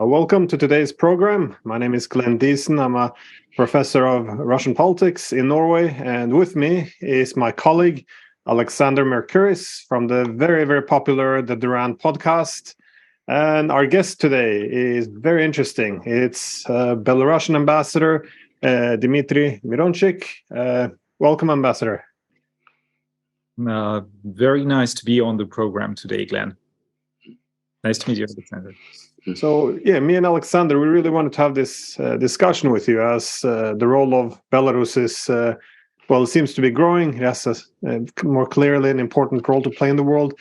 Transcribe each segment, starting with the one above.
Welcome to today's program. My name is Glenn Diesen. I'm a professor of Russian politics in Norway, and with me is my colleague Alexander Mercouris from the very popular The Duran podcast. And our guest today is very interesting. It's Belarusian ambassador Dmitry Mironchik. Welcome, ambassador. Very nice to be on the program today, Glenn. Nice to meet you, Alexander. So, yeah, me and Alexander, we really wanted to have this discussion with you, as the role of Belarus is, well, it seems to be growing. It has more clearly an important role to play in the world.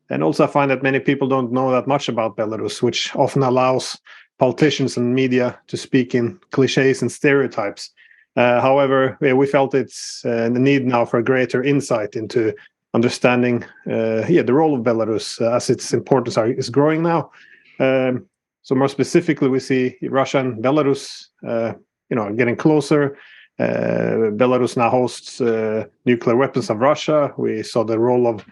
And also I find that many people don't know that much about Belarus, which often allows politicians and media to speak in cliches and stereotypes. However, we felt it's the need now for a greater insight into understanding the role of Belarus as its importance is growing now. So more specifically, we see Russia and Belarus, getting closer. Belarus now hosts nuclear weapons of Russia. We saw the role of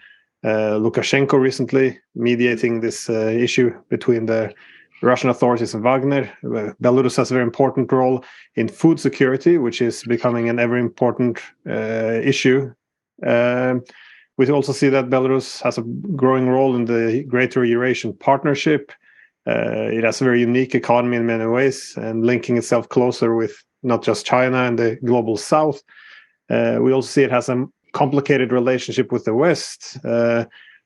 Lukashenko recently mediating this issue between the Russian authorities and Wagner. Belarus has a very important role in food security, which is becoming an ever important issue. We also see that Belarus has a growing role in the Greater Eurasian Partnership. It has a very unique economy in many ways, and linking itself closer with not just China and the global South. We also see it has a complicated relationship with the West.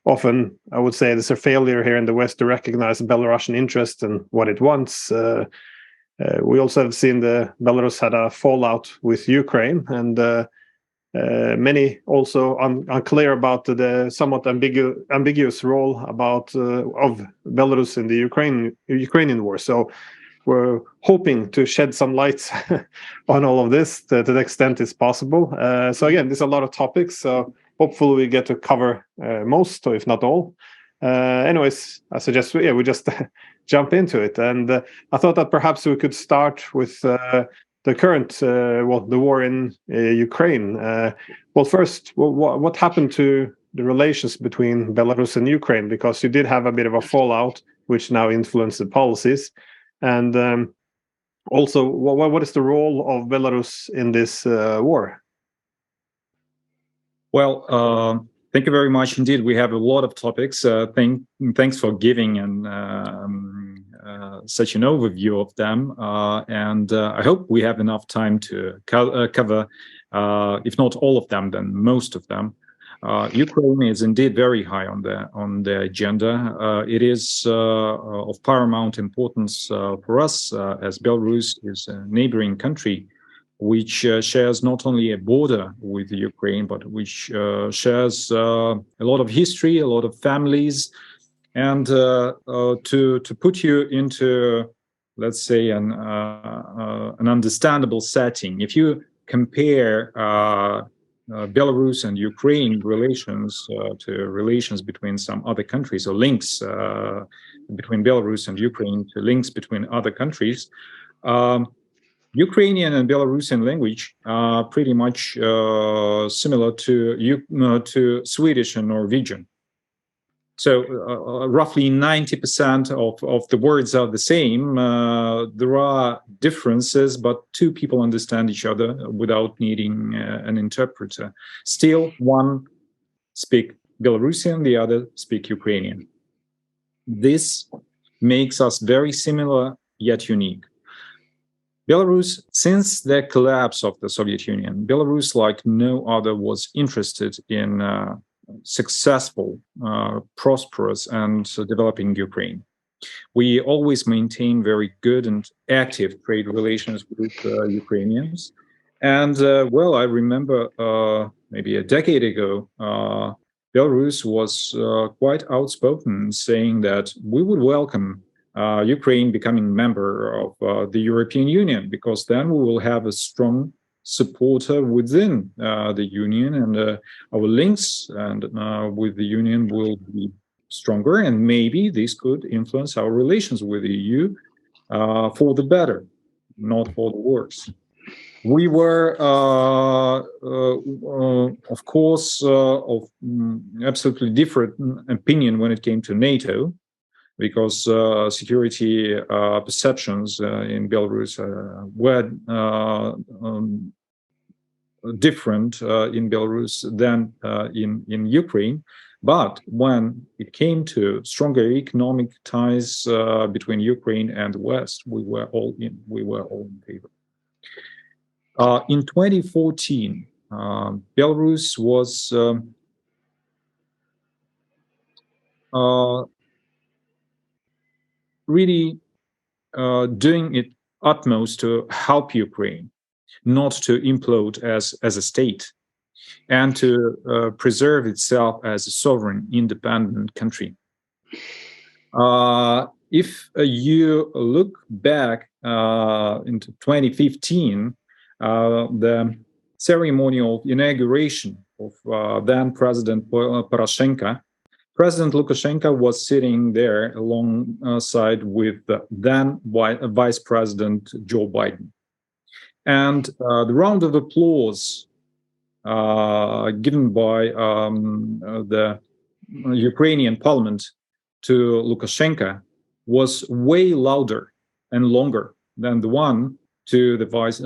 Often, I would say there's a failure here in the West to recognize the Belarusian interest and what it wants. We also have seen Belarus had a fallout with Ukraine, and many also unclear about the somewhat ambiguous role of Belarus in the Ukrainian war. So we're hoping to shed some light on all of this to the extent it's possible. So again, there's a lot of topics. So hopefully we get to cover most, or if not all. Anyways, I suggest we just jump into it. And I thought that perhaps we could start with the current, the war in Ukraine. First, what happened to the relations between Belarus and Ukraine? Because you did have a bit of a fallout, which now influenced the policies. And also, what is the role of Belarus in this war? Well, thank you very much indeed. We have a lot of topics. Thanks for giving such an overview of them. And I hope we have enough time to cover, if not all of them, then most of them. Ukraine is indeed very high on the agenda. It is of paramount importance for us, as Belarus is a neighboring country, which shares not only a border with Ukraine, but which shares a lot of history, a lot of families. And to put you into, let's say, an understandable setting, if you compare Belarus and Ukraine relations to relations between some other countries, or links between Belarus and Ukraine to links between other countries, Ukrainian and Belarusian language are pretty much similar to Swedish and Norwegian. So roughly 90% of the words are the same. There are differences, but two people understand each other without needing an interpreter. Still, one speaks Belarusian, the other speaks Ukrainian. This makes us very similar yet unique. Belarus, since the collapse of the Soviet Union, Belarus, like no other, was interested in successful, prosperous, and developing Ukraine. We always maintain very good and active trade relations with Ukrainians. And, I remember maybe a decade ago, Belarus was quite outspoken, saying that we would welcome Ukraine becoming member of the European Union, because then we will have a strong supporter within the Union, and our links with the Union will be stronger, and maybe this could influence our relations with the EU for the better, not for the worse. We were, of course, of absolutely different opinion when it came to NATO. because security perceptions in Belarus were different in Belarus than in Ukraine. But when it came to stronger economic ties between Ukraine and the West, we were all in. We were all in favor. In 2014, Belarus was really doing its utmost to help Ukraine not to implode as a state, and to preserve itself as a sovereign, independent country. If you look back into 2015, the ceremony of inauguration of then President Poroshenko, President Lukashenko was sitting there alongside with then Vice President Joe Biden. And the round of applause given by the Ukrainian parliament to Lukashenko was way louder and longer than the one to the Vice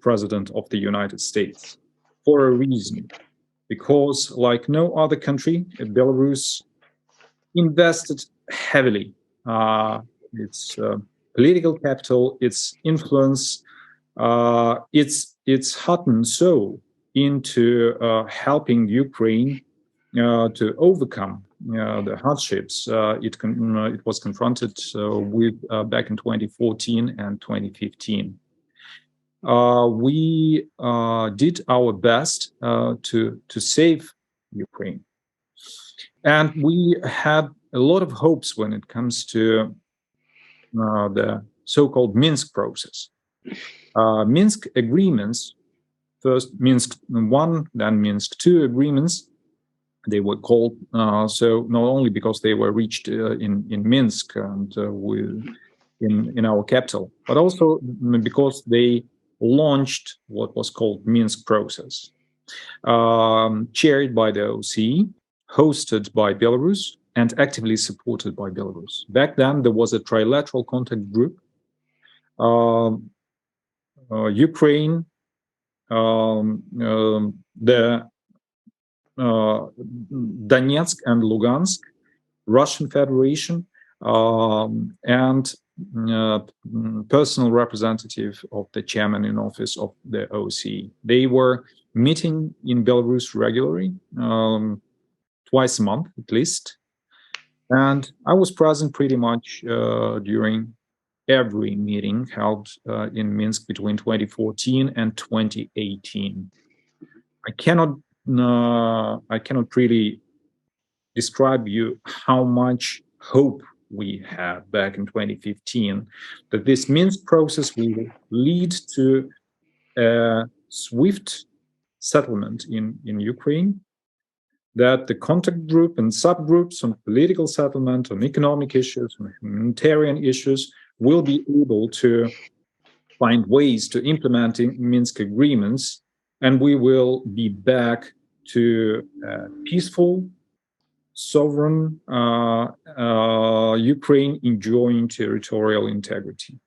President of the United States, for a reason. Because, like no other country, Belarus invested heavily its political capital, its influence, its heart and soul into helping Ukraine to overcome the hardships it was confronted with back in 2014 and 2015. We did our best to save Ukraine, and we had a lot of hopes when it comes to the so-called Minsk process. Minsk agreements, first Minsk 1, then Minsk 2 agreements, they were called so not only because they were reached in Minsk and in our capital, but also because they launched what was called Minsk process, chaired by the ODYSEE, hosted by Belarus, and actively supported by Belarus. Back then, there was a trilateral contact group. Ukraine, the Donetsk and Lugansk, Russian Federation, and personal representative of the chairman in office of the ODYSEE. They were meeting in Belarus regularly, twice a month at least. And I was present pretty much during every meeting held in Minsk between 2014 and 2018. I cannot really describe you how much hope we had back in 2015 that this Minsk process will lead to a swift settlement in Ukraine, that the contact group and subgroups on political settlement, on economic issues, on humanitarian issues will be able to find ways to implementing Minsk agreements, and we will be back to peaceful, sovereign Ukraine enjoying territorial integrity.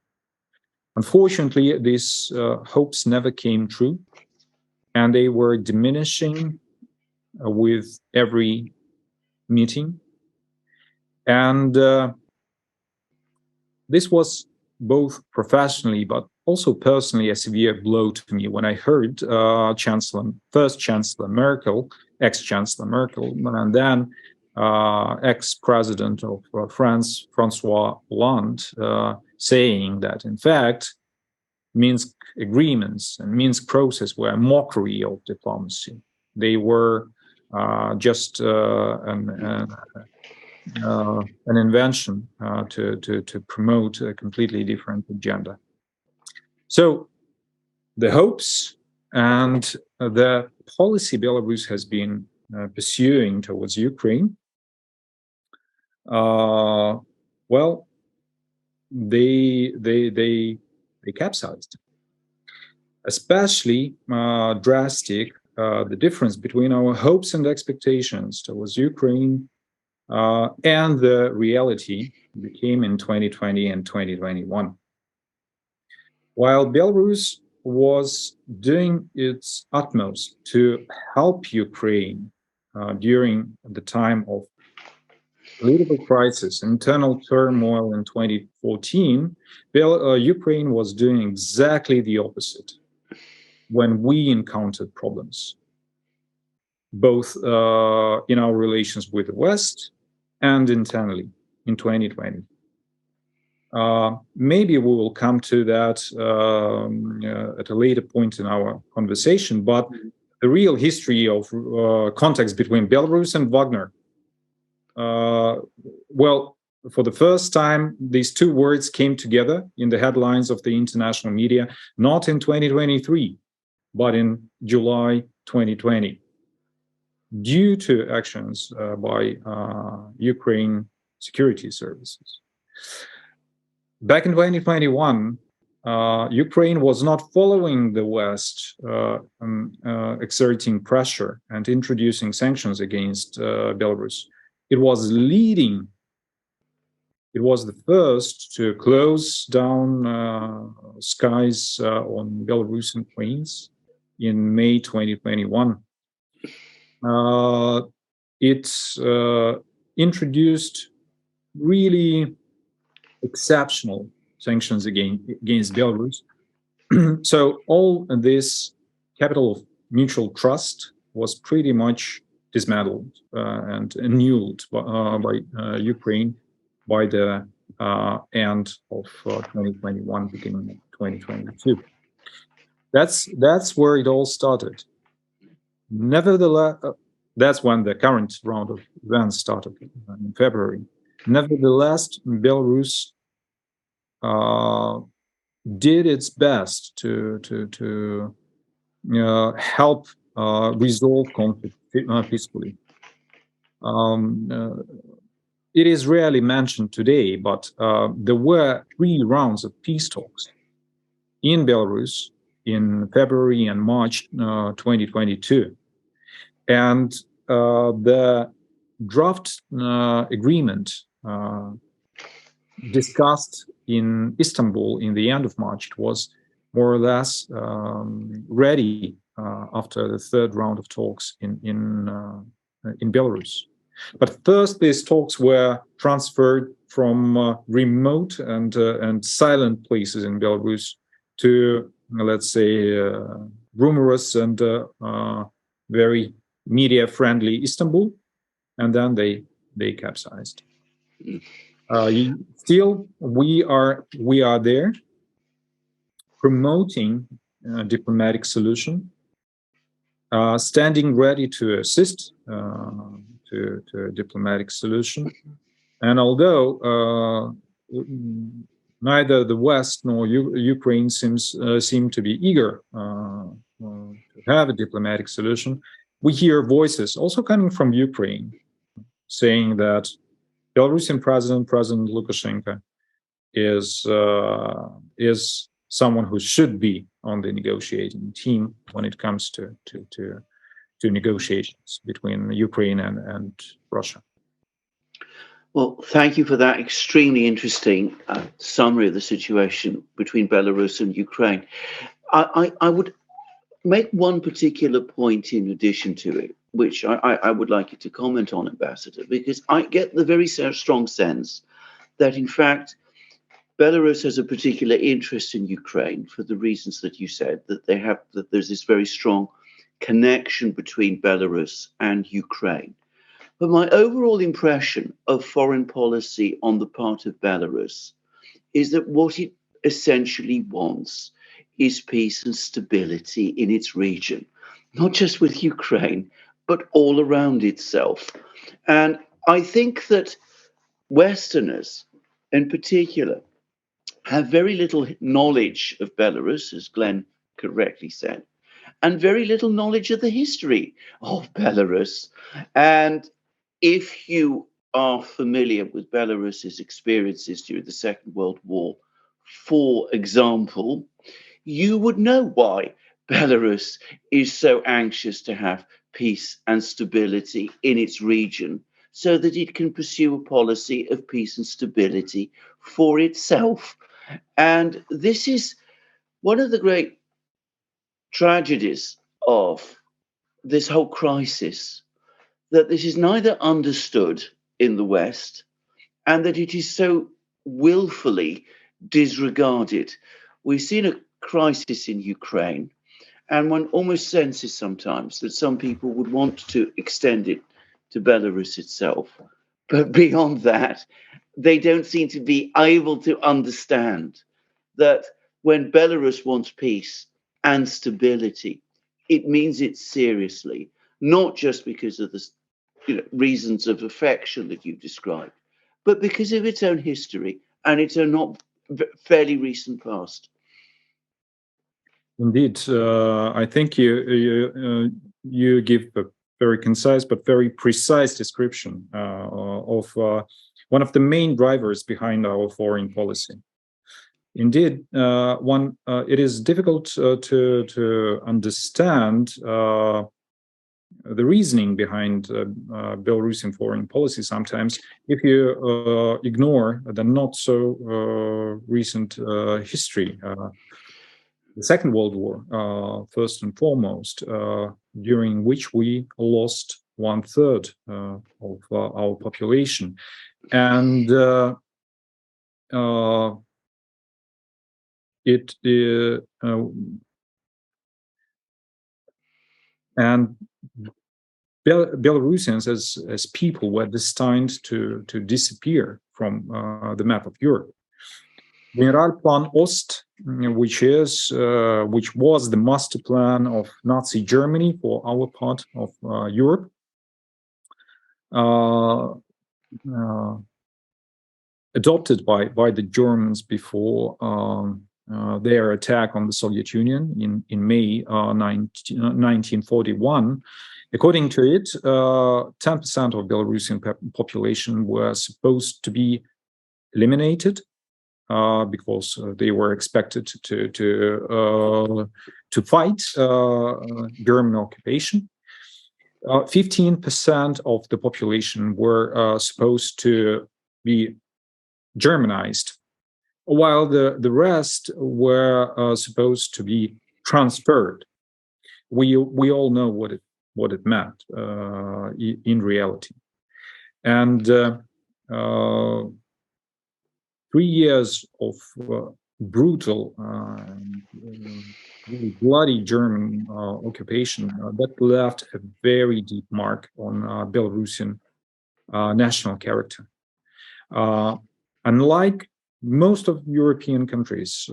Unfortunately, these hopes never came true, and they were diminishing with every meeting. And this was both professionally but also personally a severe blow to me when I heard first Chancellor Merkel, ex-Chancellor Merkel, and then ex-President of France, Francois Hollande, saying that, in fact, Minsk agreements and Minsk process were a mockery of diplomacy. They were just an invention to promote a completely different agenda. So the hopes and the policy Belarus has been pursuing towards Ukraine, well, they capsized. Especially drastic the difference between our hopes and expectations towards Ukraine and the reality became in 2020 and 2021. While Belarus was doing its utmost to help Ukraine during the time of political crisis, internal turmoil in 2014, Ukraine was doing exactly the opposite when we encountered problems, both in our relations with the West and internally in 2020. Maybe we will come to that at a later point in our conversation, but the real history of contacts between Belarus and Wagner, well, for the first time, these two words came together in the headlines of the international media, not in 2023, but in July 2020, due to actions by Ukraine security services. Back in 2021, Ukraine was not following the West, exerting pressure and introducing sanctions against Belarus. It was leading. It was the first to close down skies on Belarusian planes in May 2021. It introduced really exceptional sanctions against Belarus. So all this capital of mutual trust was pretty much dismantled and annulled by Ukraine by the end of 2021, beginning of 2022. That's where it all started. Nevertheless, that's when the current round of events started in February. Nevertheless, Belarus did its best to help resolve conflict peacefully. It is rarely mentioned today, but there were 3 rounds of peace talks in Belarus in February and March 2022. And the draft agreement discussed in Istanbul in the end of March was more or less ready after the 3rd round of talks in Belarus. But first, these talks were transferred from remote and silent places in Belarus to, let's say, rumorous and very media-friendly Istanbul, and then they capsized. Still, we are there promoting a diplomatic solution, standing ready to assist to a diplomatic solution. And although neither the West nor Ukraine seem to be eager to have a diplomatic solution, we hear voices also coming from Ukraine saying that Belarusian President Lukashenko is someone who should be on the negotiating team when it comes to negotiations between Ukraine and Russia. Well, thank you for that extremely interesting summary of the situation between Belarus and Ukraine. I would make one particular point in addition to it, which I would like you to comment on, Ambassador, because I get the very strong sense that, in fact, Belarus has a particular interest in Ukraine for the reasons that you said, that there's this very strong connection between Belarus and Ukraine. But my overall impression of foreign policy on the part of Belarus is that what it essentially wants is peace and stability in its region, not just with Ukraine, but all around itself. And I think that Westerners, in particular, have very little knowledge of Belarus, as Glenn correctly said, and very little knowledge of the history of Belarus. And if you are familiar with Belarus's experiences during the Second World War, for example, you would know why Belarus is so anxious to have peace and stability in its region, so that it can pursue a policy of peace and stability for itself. And this is one of the great tragedies of this whole crisis, that this is neither understood in the West and that it is so willfully disregarded. We've seen a crisis in Ukraine, and one almost senses sometimes that some people would want to extend it to Belarus itself. But beyond that, they don't seem to be able to understand that when Belarus wants peace and stability, it means it seriously, not just because of the reasons of affection that you've described, but because of its own history and its own not fairly recent past. Indeed, I think you give a very concise but very precise description of one of the main drivers behind our foreign policy. Indeed, it is difficult to understand the reasoning behind Belarusian foreign policy sometimes if you ignore the not so recent history. The Second World War, first and foremost, during which we lost 1/3 of our population, and Belarusians as people were destined to disappear from the map of Europe. Generalplan Ost, which was the master plan of Nazi Germany for our part of Europe, adopted by the Germans before their attack on the Soviet Union in May 1941. According to it, 10% of Belarusian population were supposed to be eliminated because they were expected to fight German occupation. 15% of the population were supposed to be Germanized, while the rest were supposed to be transferred. We all know what it meant in reality. And 3 years of brutal, really bloody German occupation that left a very deep mark on Belarusian national character. Unlike most of European countries,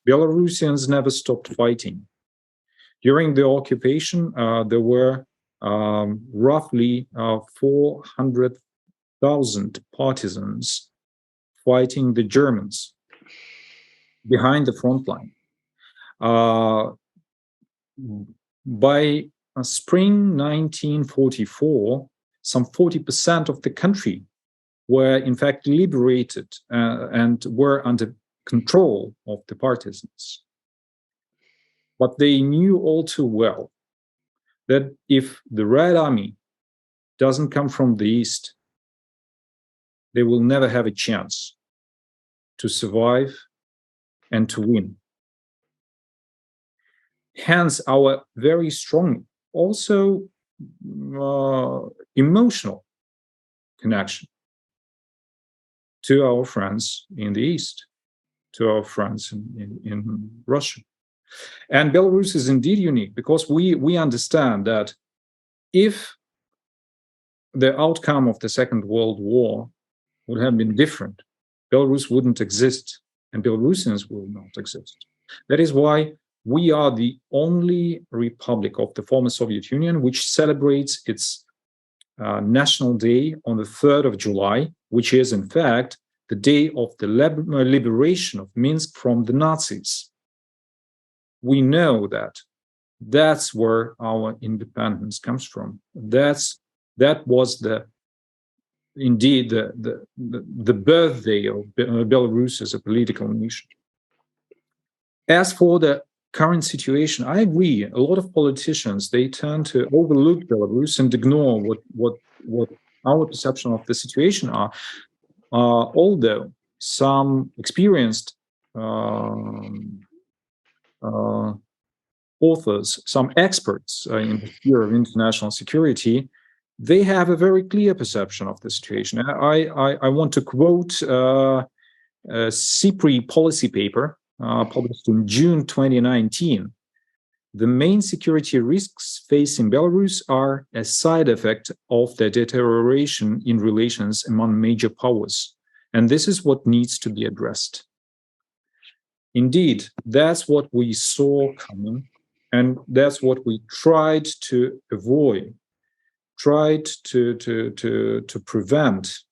Belarusians never stopped fighting. During the occupation, there were roughly 400,000 partisans fighting the Germans behind the front line. By spring 1944, some 40% of the country were in fact liberated and were under control of the partisans. But they knew all too well that if the Red Army doesn't come from the east, they will never have a chance to survive and to win. Hence, our very strong, also emotional connection to our friends in the East, to our friends in Russia. And Belarus is indeed unique because we understand that if the outcome of the Second World War would have been different, Belarus wouldn't exist and Belarusians will not exist. That is why we are the only republic of the former Soviet Union which celebrates its National Day on the 3rd of July, which is in fact the day of the liberation of Minsk from the Nazis. We know that that's where our independence comes from. That was indeed the birthday of Belarus as a political nation. As for the current situation, I agree. A lot of politicians, they tend to overlook Belarus and ignore what our perception of the situation are. Although some experienced authors, some experts in the sphere of international security, they have a very clear perception of the situation. I want to quote a CIPRI policy paper published in June 2019. The main security risks facing Belarus are a side effect of the deterioration in relations among major powers, and this is what needs to be addressed. Indeed, that's what we saw coming, and that's what we tried to avoid, tried to prevent.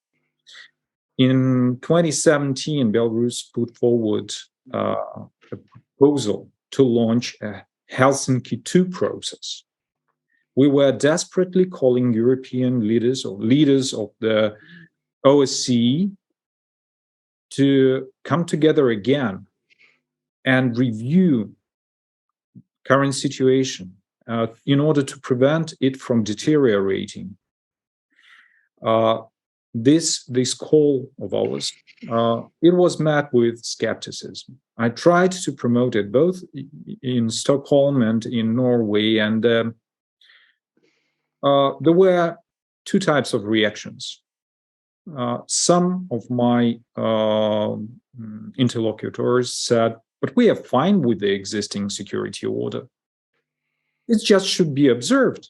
In 2017, Belarus put forward a proposal to launch a Helsinki II process. We were desperately calling European leaders or leaders of the ODYSEE to come together again and review current situation in order to prevent it from deteriorating. This call of ours, it was met with skepticism. I tried to promote it both in Stockholm and in Norway, and there were two types of reactions. Some of my interlocutors said, but we are fine with the existing security order. It just should be observed.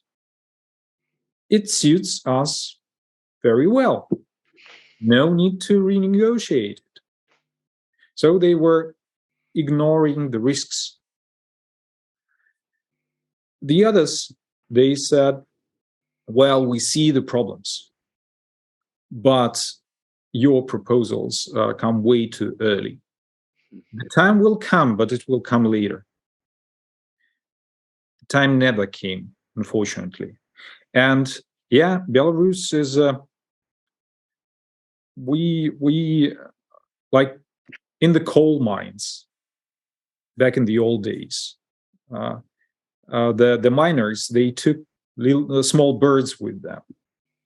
It suits us very well. No need to renegotiate it. So they were ignoring the risks. The others, they said, well, we see the problems, but your proposals come way too early. The time will come, but it will come later. The time never came, unfortunately. And yeah, Belarus is we like in the coal mines back in the old days. The miners, they took small birds with them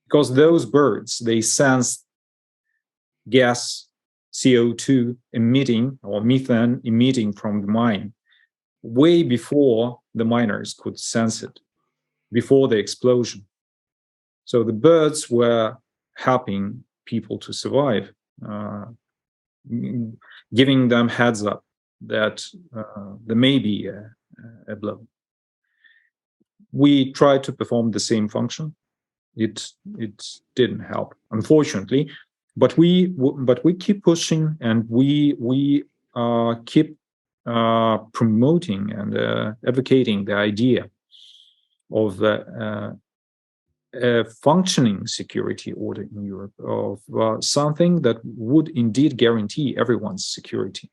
because those birds, they sense gas CO2 emitting or methane emitting from the mine way before the miners could sense it, before the explosion. So the birds were helping people to survive, giving them heads up that there may be a blow. We tried to perform the same function. It didn't help, unfortunately. But we keep pushing, and we keep promoting and advocating the idea of a functioning security order in Europe, of something that would indeed guarantee everyone's security.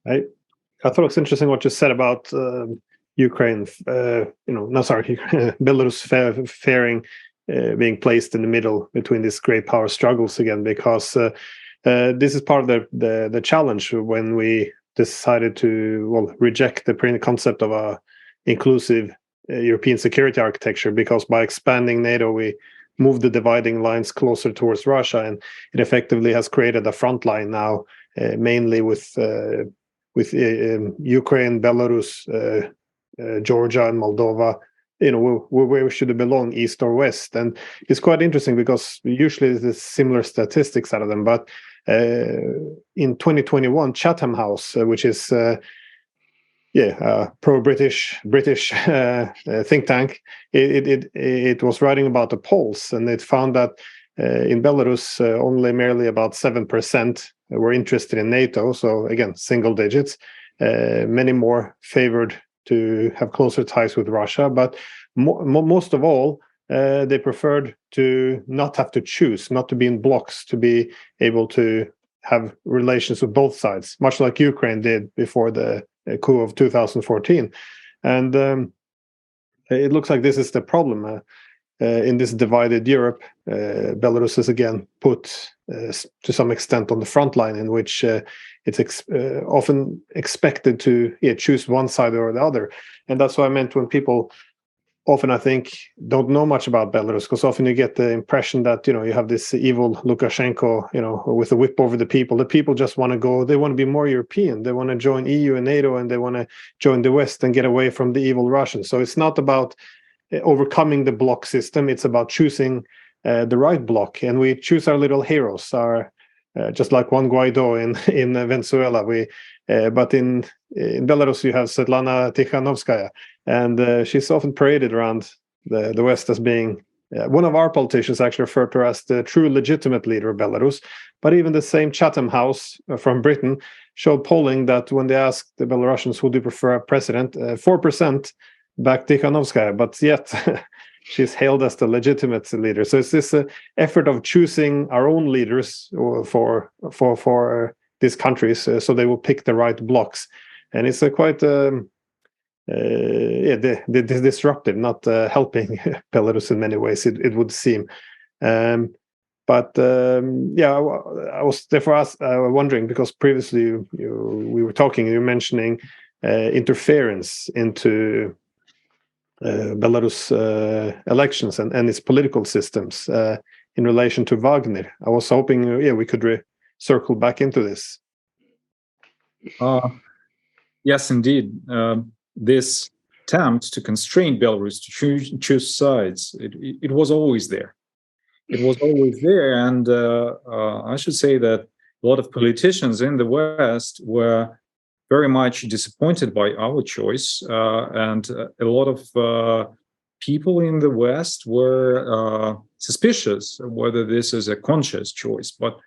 I thought it was interesting what you said about Ukraine. Belarus faring. Being placed in the middle between these great power struggles again, because this is part of the challenge when we decided to reject the concept of a inclusive European security architecture, because by expanding NATO we moved the dividing lines closer towards Russia, and it effectively has created a front line now, mainly with Ukraine, Belarus, Georgia, and Moldova. Where should it belong, east or west? And it's quite interesting because usually there's similar statistics out of them. But in 2021, Chatham House, which is pro-British think tank, it was writing about the polls, and it found that in Belarus only merely about 7% were interested in NATO. So again, single digits. Many more favored to have closer ties with Russia, but most of all, they preferred to not have to choose, not to be in blocks, to be able to have relations with both sides, much like Ukraine did before the coup of 2014. And it looks like this is the problem. In this divided Europe, Belarus is again put to some extent on the front line, in which it's often expected to choose one side or the other. And that's what I meant when people often, I think, don't know much about Belarus, because often you get the impression that, you have this evil Lukashenko, with a whip over the people. The people just want to go, they want to be more European. They want to join EU and NATO, and they want to join the West and get away from the evil Russians. So it's not about overcoming the bloc system. It's about choosing the right bloc. And we choose our little heroes, just like Juan Guaido in Venezuela. But in Belarus, you have Svetlana Tikhanovskaya, and she's often paraded around the West as being one of our politicians actually referred to her as the true legitimate leader of Belarus. But even the same Chatham House from Britain showed polling that when they asked the Belarusians who do you prefer president, 4% backed Tikhanovskaya, but yet she's hailed as the legitimate leader. So it's this effort of choosing our own leaders for these countries, so they will pick the right blocks, and it's quite disruptive, not helping Belarus in many ways. It would seem, I was therefore wondering, because previously we were talking, you were mentioning interference into Belarus elections and its political systems in relation to Wagner. I was hoping, we could circle back into this. Yes, indeed. This attempt to constrain Belarus to choose sides, it was always there. It was always there, and I should say that a lot of politicians in the West were very much disappointed by our choice, and a lot of people in the West were suspicious whether this is a conscious choice, but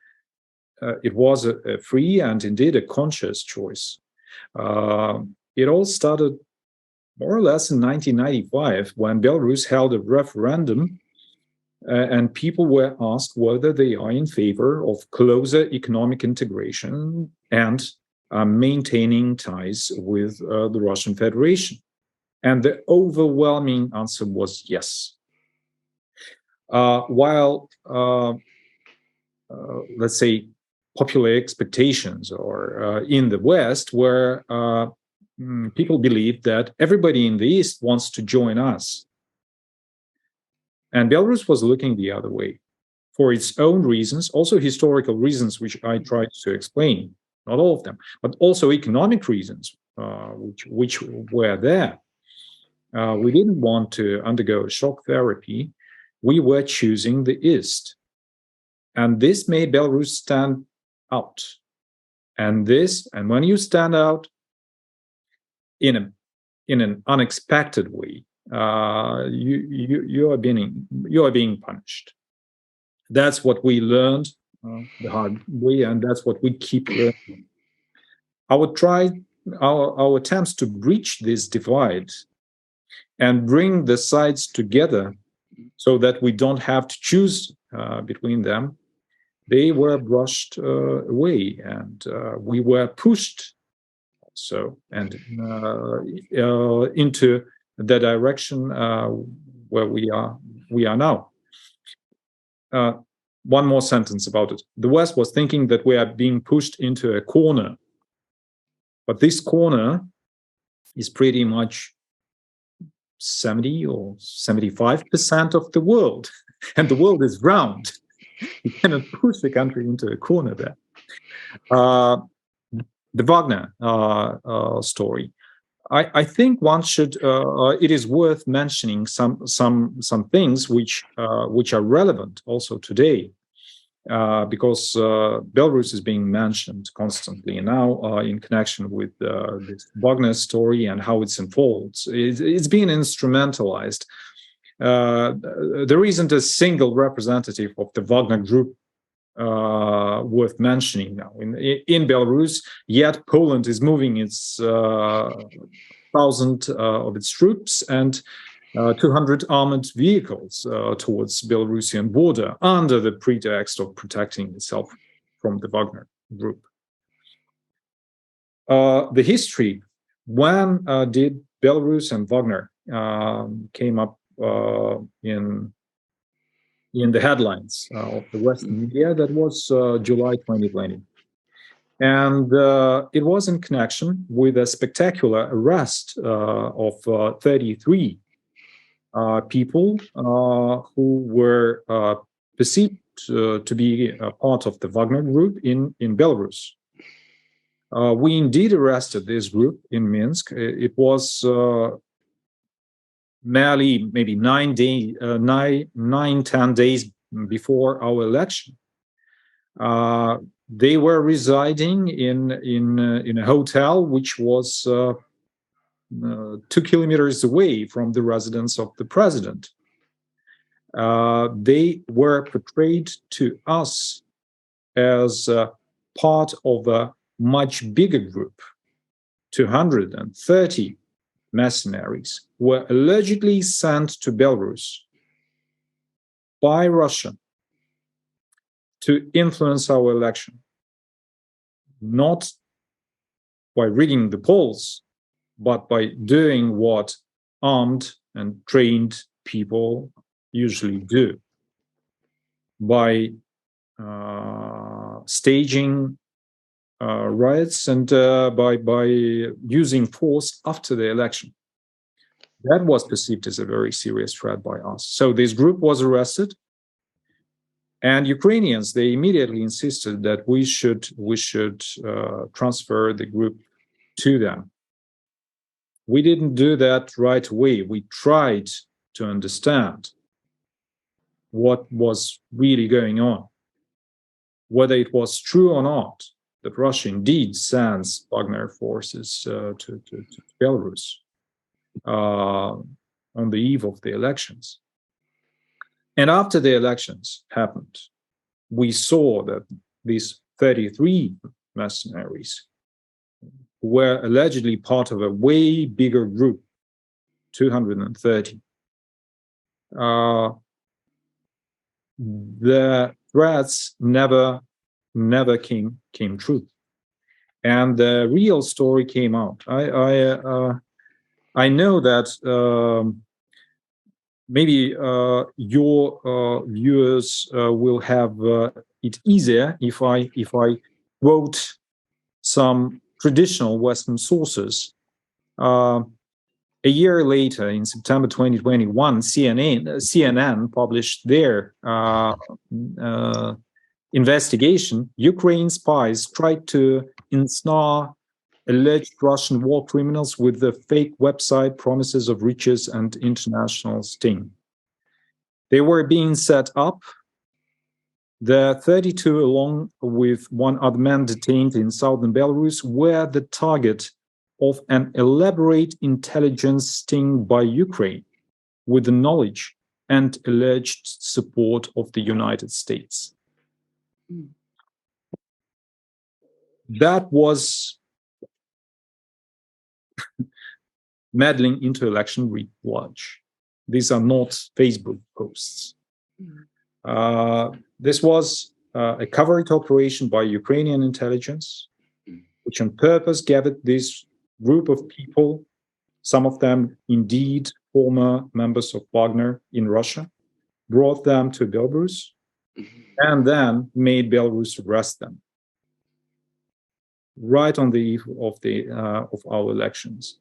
it was a free and indeed a conscious choice. It all started more or less in 1995, when Belarus held a referendum and people were asked whether they are in favor of closer economic integration and maintaining ties with the Russian Federation. And the overwhelming answer was yes. While, let's say, popular expectations or in the West were people believed that everybody in the East wants to join us. And Belarus was looking the other way for its own reasons, also historical reasons, which I tried to explain, not all of them, but also economic reasons, which were there. We didn't want to undergo shock therapy. We were choosing the East. And this made Belarus stand out. And when you stand out in an unexpected way, you are being punished. That's what we learned the hard way, and that's what we keep learning. Our attempts to breach this divide and bring the sides together so that we don't have to choose between them, they were brushed away, and we were pushed also and into the direction where we are now. One more sentence about it. The West was thinking that we are being pushed into a corner, but this corner is pretty much 70 or 75% of the world, and the world is round. You cannot push the country into a corner there. The Wagner story. I think one should. It is worth mentioning some things which are relevant also today, because Belarus is being mentioned constantly now in connection with this Wagner story and how it unfolds. It's being instrumentalized. There isn't a single representative of the Wagner group worth mentioning now in Belarus, yet Poland is moving its 1,000 of its troops and 200 armored vehicles towards Belarusian border under the pretext of protecting itself from the Wagner group. The history, when did Belarus and Wagner came up in the headlines of the Western media? That was July 2020. And it was in connection with a spectacular arrest of 33 people who were perceived to be a part of the Wagner group in Belarus. We indeed arrested this group in Minsk. It was merely maybe 10 days before our election. They were residing in a hotel which was 2 kilometers away from the residence of the president. They were portrayed to us as part of a much bigger group. 230 mercenaries were allegedly sent to Belarus by Russia to influence our election, not by rigging the polls, but by doing what armed and trained people usually do, by staging riots and by using force after the election. That was perceived as a very serious threat by us. So this group was arrested, and Ukrainians, they immediately insisted that we should transfer the group to them. We didn't do that right away. We tried to understand what was really going on, whether it was true or not that Russia indeed sends Wagner forces to Belarus on the eve of the elections. And after the elections happened, we saw that these 33 mercenaries were allegedly part of a way bigger group, 230. The threats never came true, and the real story came out. I know that maybe your viewers will have it easier if I quote some traditional Western sources. A year later, in September 2021, CNN published their investigation. Ukraine spies tried to ensnare alleged Russian war criminals with the fake website promises of riches and international sting. They were being set up. The 32, along with one other man detained in southern Belarus, were the target of an elaborate intelligence sting by Ukraine with the knowledge and alleged support of the United States. That was meddling into election writ large. These are not Facebook posts. This was a covert operation by Ukrainian intelligence, which on purpose gathered this group of people, some of them indeed former members of Wagner in Russia, brought them to Belarus, and then made Belarus arrest them right on the eve of our elections.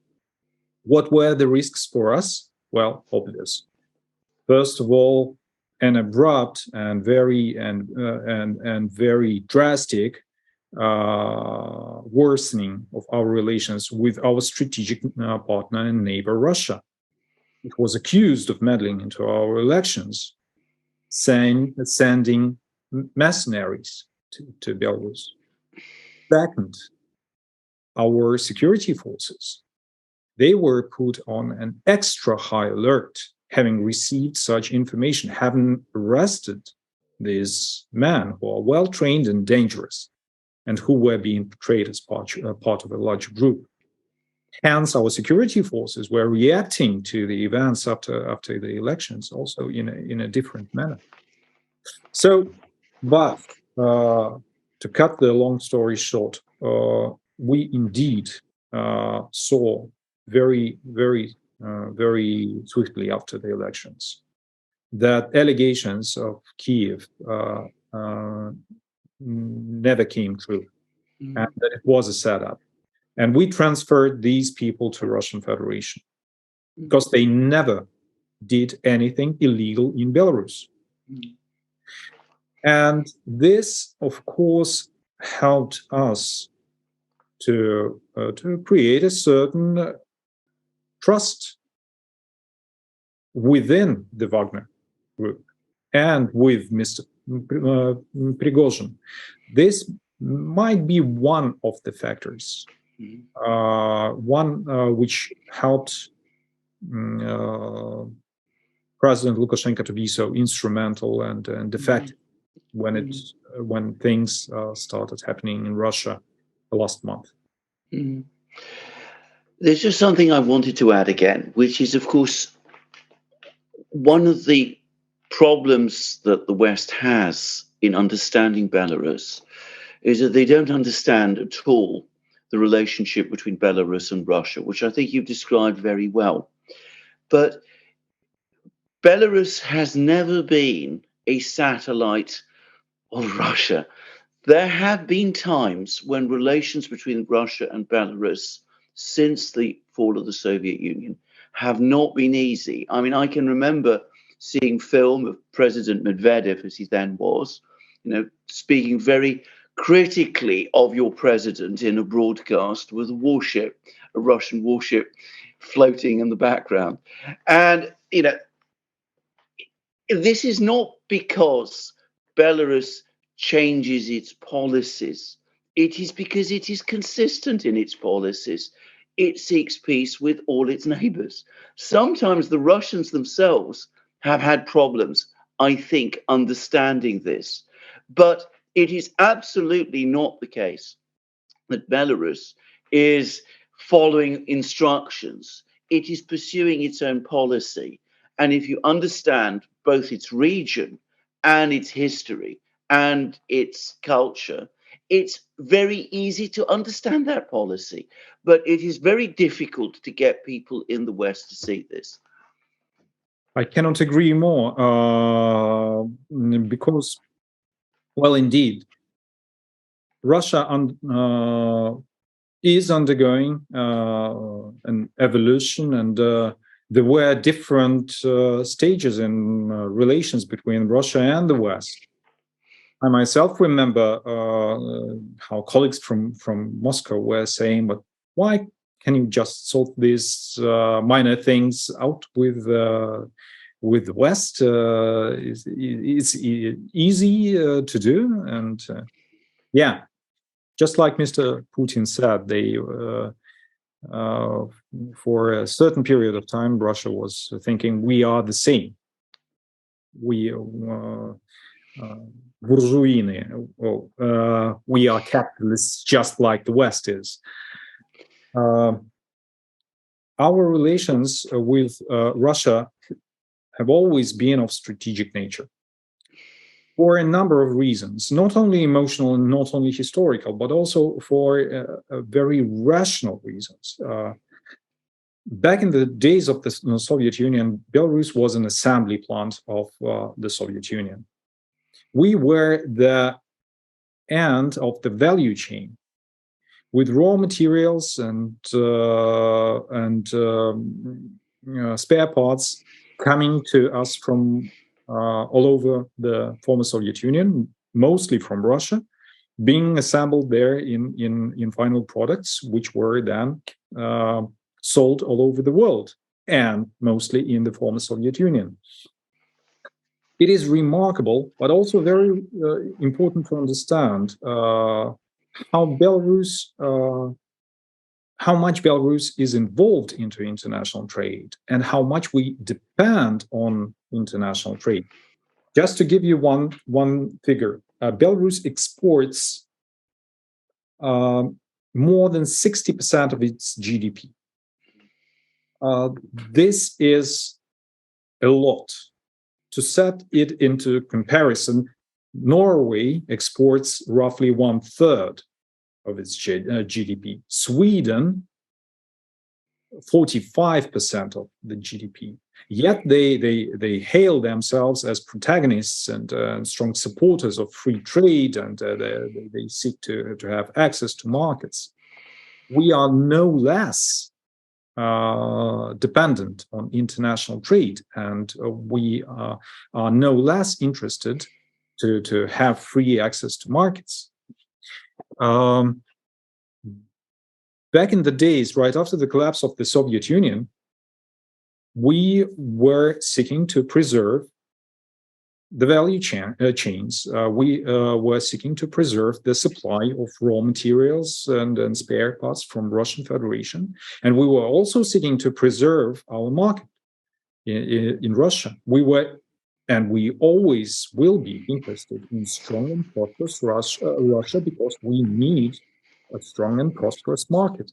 What were the risks for us? Well, obvious. First of all, an abrupt and very drastic worsening of our relations with our strategic partner and neighbor, Russia. It was accused of meddling into our elections, sending mercenaries to Belarus. Second, our security forces, they were put on an extra high alert, having received such information, having arrested these men who are well-trained and dangerous, and who were being portrayed as part of a large group. Hence, our security forces were reacting to the events after the elections also in a different manner. So, but to cut the long story short, we indeed saw very swiftly after the elections that allegations of Kiev never came true, and that it was a setup. And we transferred these people to Russian Federation because they never did anything illegal in Belarus. And this, of course, helped us to create a certain trust within the Wagner group and with Mr. Prigozhin. This might be one of the factors, one which helped President Lukashenko to be so instrumental and effective when things started happening in Russia last month. There's just something I wanted to add again, which is, of course, one of the problems that the West has in understanding Belarus is that they don't understand at all the relationship between Belarus and Russia, which I think you've described very well. But Belarus has never been a satellite of Russia. There have been times when relations between Russia and Belarus since the fall of the Soviet Union have not been easy. I mean, I can remember seeing film of President Medvedev, as he then was, speaking very critically of your president in a broadcast with a warship, a Russian warship, floating in the background. And, this is not because Belarus changes its policies. It is because it is consistent in its policies. It seeks peace with all its neighbors. Sometimes the Russians themselves have had problems, I think, understanding this. But it is absolutely not the case that Belarus is following instructions. It is pursuing its own policy. And if you understand both its region and its history and its culture, it's very easy to understand that policy. But it is very difficult to get people in the West to see this. I cannot agree more, because, well, indeed, Russia is undergoing an evolution, and there were different stages in relations between Russia and the West. I myself remember how colleagues from Moscow were saying, but why can you just sort these minor things out with the West? It's easy to do. And yeah, just like Mr. Putin said, they for a certain period of time, Russia was thinking we are the same. We we are capitalists just like the West is. Our relations with Russia have always been of strategic nature for a number of reasons, not only emotional and not only historical, but also for very rational reasons. Back in the days of the Soviet Union, Belarus was an assembly plant of the Soviet Union. We were the end of the value chain, with raw materials and spare parts coming to us from all over the former Soviet Union, mostly from Russia, being assembled there in final products, which were then sold all over the world, and mostly in the former Soviet Union. It is remarkable, but also very important to understand how much Belarus is involved into international trade and how much we depend on international trade. Just to give you one figure, Belarus exports more than 60% of its GDP. This is a lot. To set it into comparison, Norway exports roughly 1/3 of its GDP. Sweden, 45% of the GDP. Yet they hail themselves as protagonists and strong supporters of free trade, and they seek to have access to markets. We are no less dependent on international trade, and we are no less interested to have free access to markets. Back in the days, right after the collapse of the Soviet Union, we were seeking to preserve the value chains. We were seeking to preserve the supply of raw materials and spare parts from Russian Federation. And we were also seeking to preserve our market in Russia. We were, and we always will be interested in strong and prosperous Russia because we need a strong and prosperous market.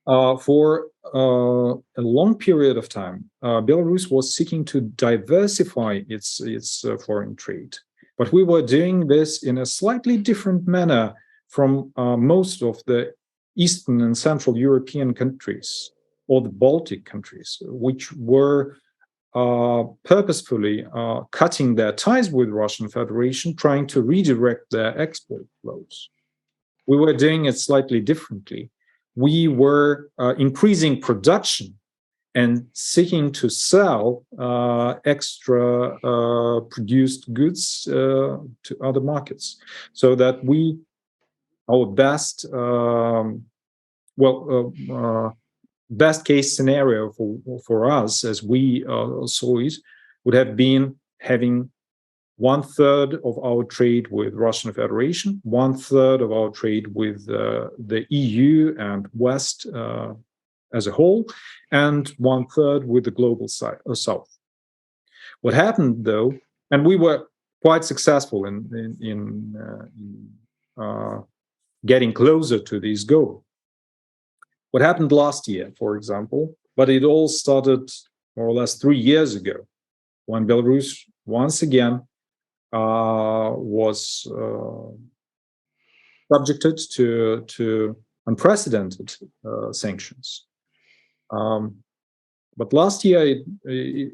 For a long period of time, Belarus was seeking to diversify its foreign trade, but we were doing this in a slightly different manner from most of the Eastern and Central European countries or the Baltic countries, which were purposefully cutting their ties with Russian Federation, trying to redirect their export flows. We were doing it slightly differently. We were increasing production and seeking to sell extra produced goods to other markets, so that our best case scenario for us, as we saw it, would have been having 1/3 of our trade with Russian Federation, 1/3 of our trade with the EU and West as a whole, and 1/3 with the global South. What happened, though, and we were quite successful in getting closer to this goal. What happened last year, for example, but it all started more or less 3 years ago, when Belarus once again was subjected to unprecedented sanctions. But last year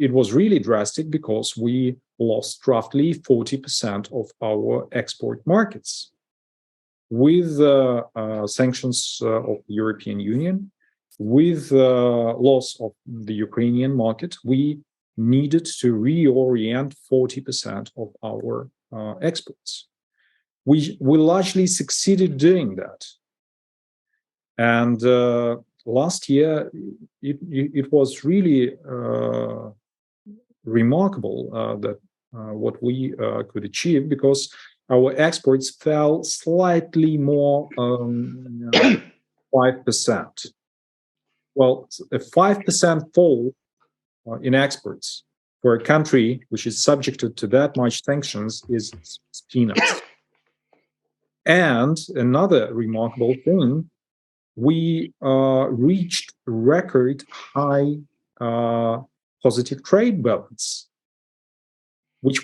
it was really drastic because we lost roughly 40% of our export markets. With sanctions of the European Union, with loss of the Ukrainian market, we needed to reorient 40% of our exports. We largely succeeded doing that. And last year, it was really remarkable that what we could achieve, because our exports fell slightly more 5%. Well, a 5% fall in exports for a country which is subjected to that much sanctions is peanuts. And another remarkable thing, we reached record high positive trade balance, which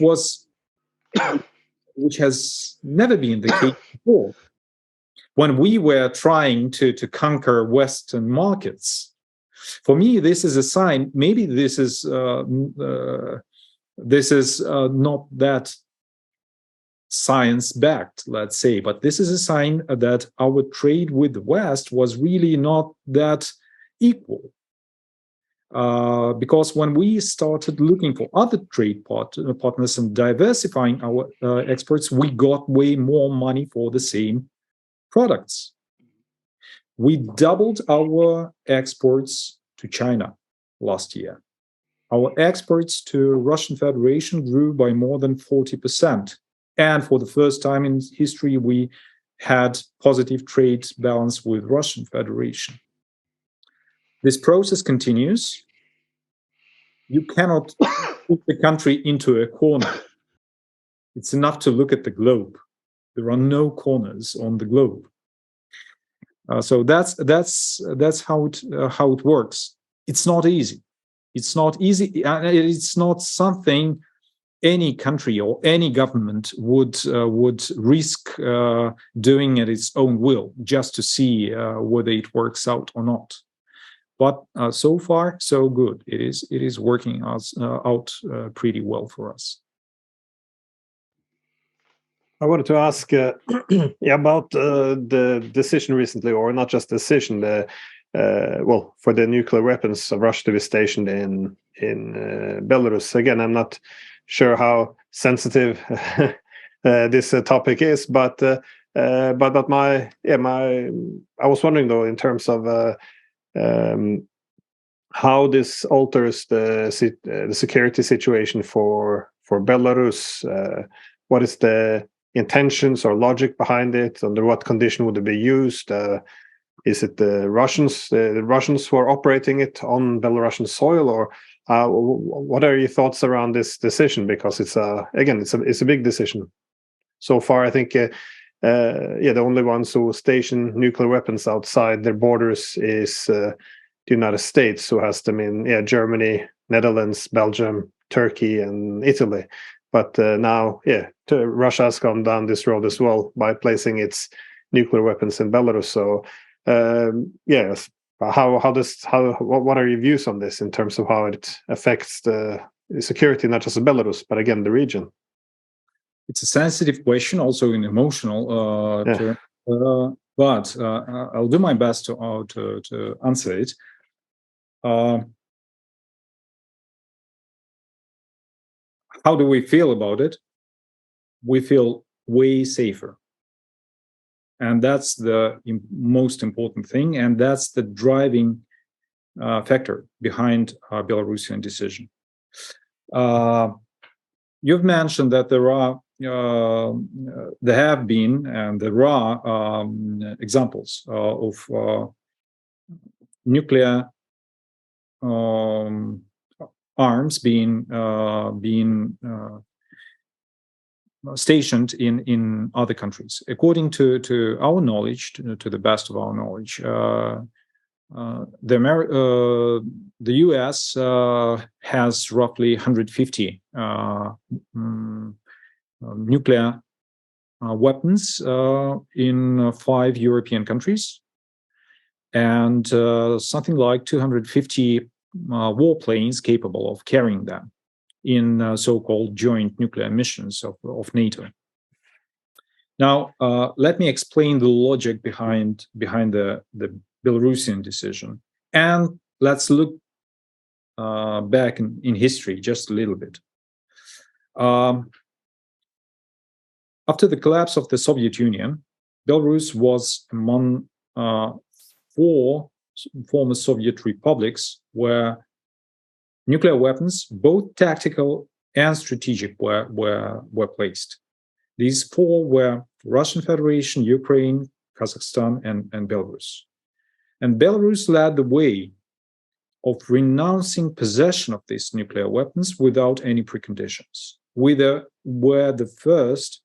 has never been the case before. When we were trying to conquer Western markets, for me, this is a sign. Maybe this is not that science-backed, let's say, but this is a sign that our trade with the West was really not that equal. Because when we started looking for other trade partners and diversifying our exports, we got way more money for the same products. We doubled our exports to China last year. Our exports to Russian Federation grew by more than 40%. And for the first time in history, we had positive trade balance with Russian Federation. This process continues. You cannot put the country into a corner. It's enough to look at the globe. There are no corners on the globe. So that's how it works. It's not easy. It's not easy. It's not something any country or any government would risk doing at its own will, just to see whether it works out or not. But so far, so good. It is working out pretty well for us. I wanted to ask about the decision recently, or not just decision, the well, for the nuclear weapons of Russia to be stationed in Belarus. Again, I'm not sure how sensitive this topic is, but I was wondering though, in terms of how this alters the security situation for Belarus. What is the intentions or logic behind it? Under what condition would it be used? Is it the Russians who are operating it on Belarusian soil, or what are your thoughts around this decision? Because it's a big decision. So far, I think the only ones who station nuclear weapons outside their borders is the United States, who has them in Germany, Netherlands, Belgium, Turkey, and Italy. But now, Russia has gone down this road as well by placing its nuclear weapons in Belarus. So, yes, what are your views on this in terms of how it affects the security, not just of Belarus, but again the region? It's a sensitive question, also an emotional term, but I'll do my best to answer it. How do we feel about it? We feel way safer. And that's the most important thing. And that's the driving factor behind our Belarusian decision. You've mentioned that there have been and there are examples of nuclear arms being stationed in other countries. According to our knowledge, to the best of our knowledge, the US has roughly 150 nuclear weapons in 5 European countries, and something like 250 warplanes capable of carrying them in so-called joint nuclear missions of NATO. Now, let me explain the logic behind the Belarusian decision, and let's look back in history just a little bit. After the collapse of the Soviet Union, Belarus was among 4 former Soviet republics where nuclear weapons, both tactical and strategic, were placed. These 4 were Russian Federation, Ukraine, Kazakhstan, and Belarus. And Belarus led the way of renouncing possession of these nuclear weapons without any preconditions. We were the first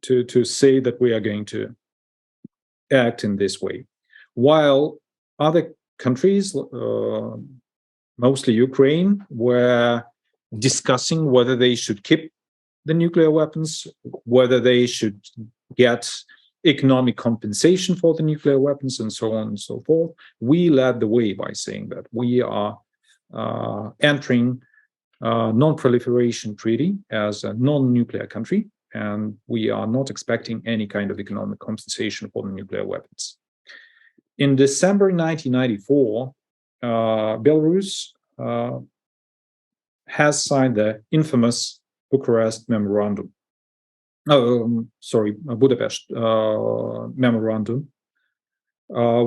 to say that we are going to act in this way, while other countries, mostly Ukraine, were discussing whether they should keep the nuclear weapons, whether they should get economic compensation for the nuclear weapons, and so on and so forth. We led the way by saying that we are entering a non-proliferation treaty as a non-nuclear country, and we are not expecting any kind of economic compensation for the nuclear weapons. In December 1994, Belarus has signed the infamous Budapest Memorandum,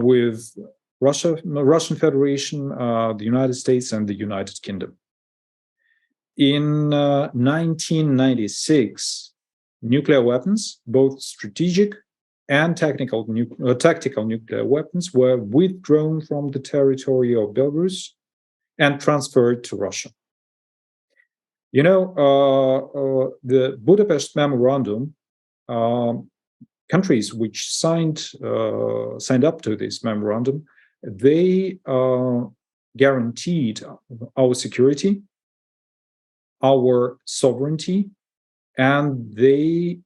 with Russian Federation, the United States, and the United Kingdom. In 1996, nuclear weapons, both strategic and tactical nuclear weapons, were withdrawn from the territory of Belarus and transferred to Russia. You know, the Budapest Memorandum, countries which signed up to this memorandum, they guaranteed our security, our sovereignty, and they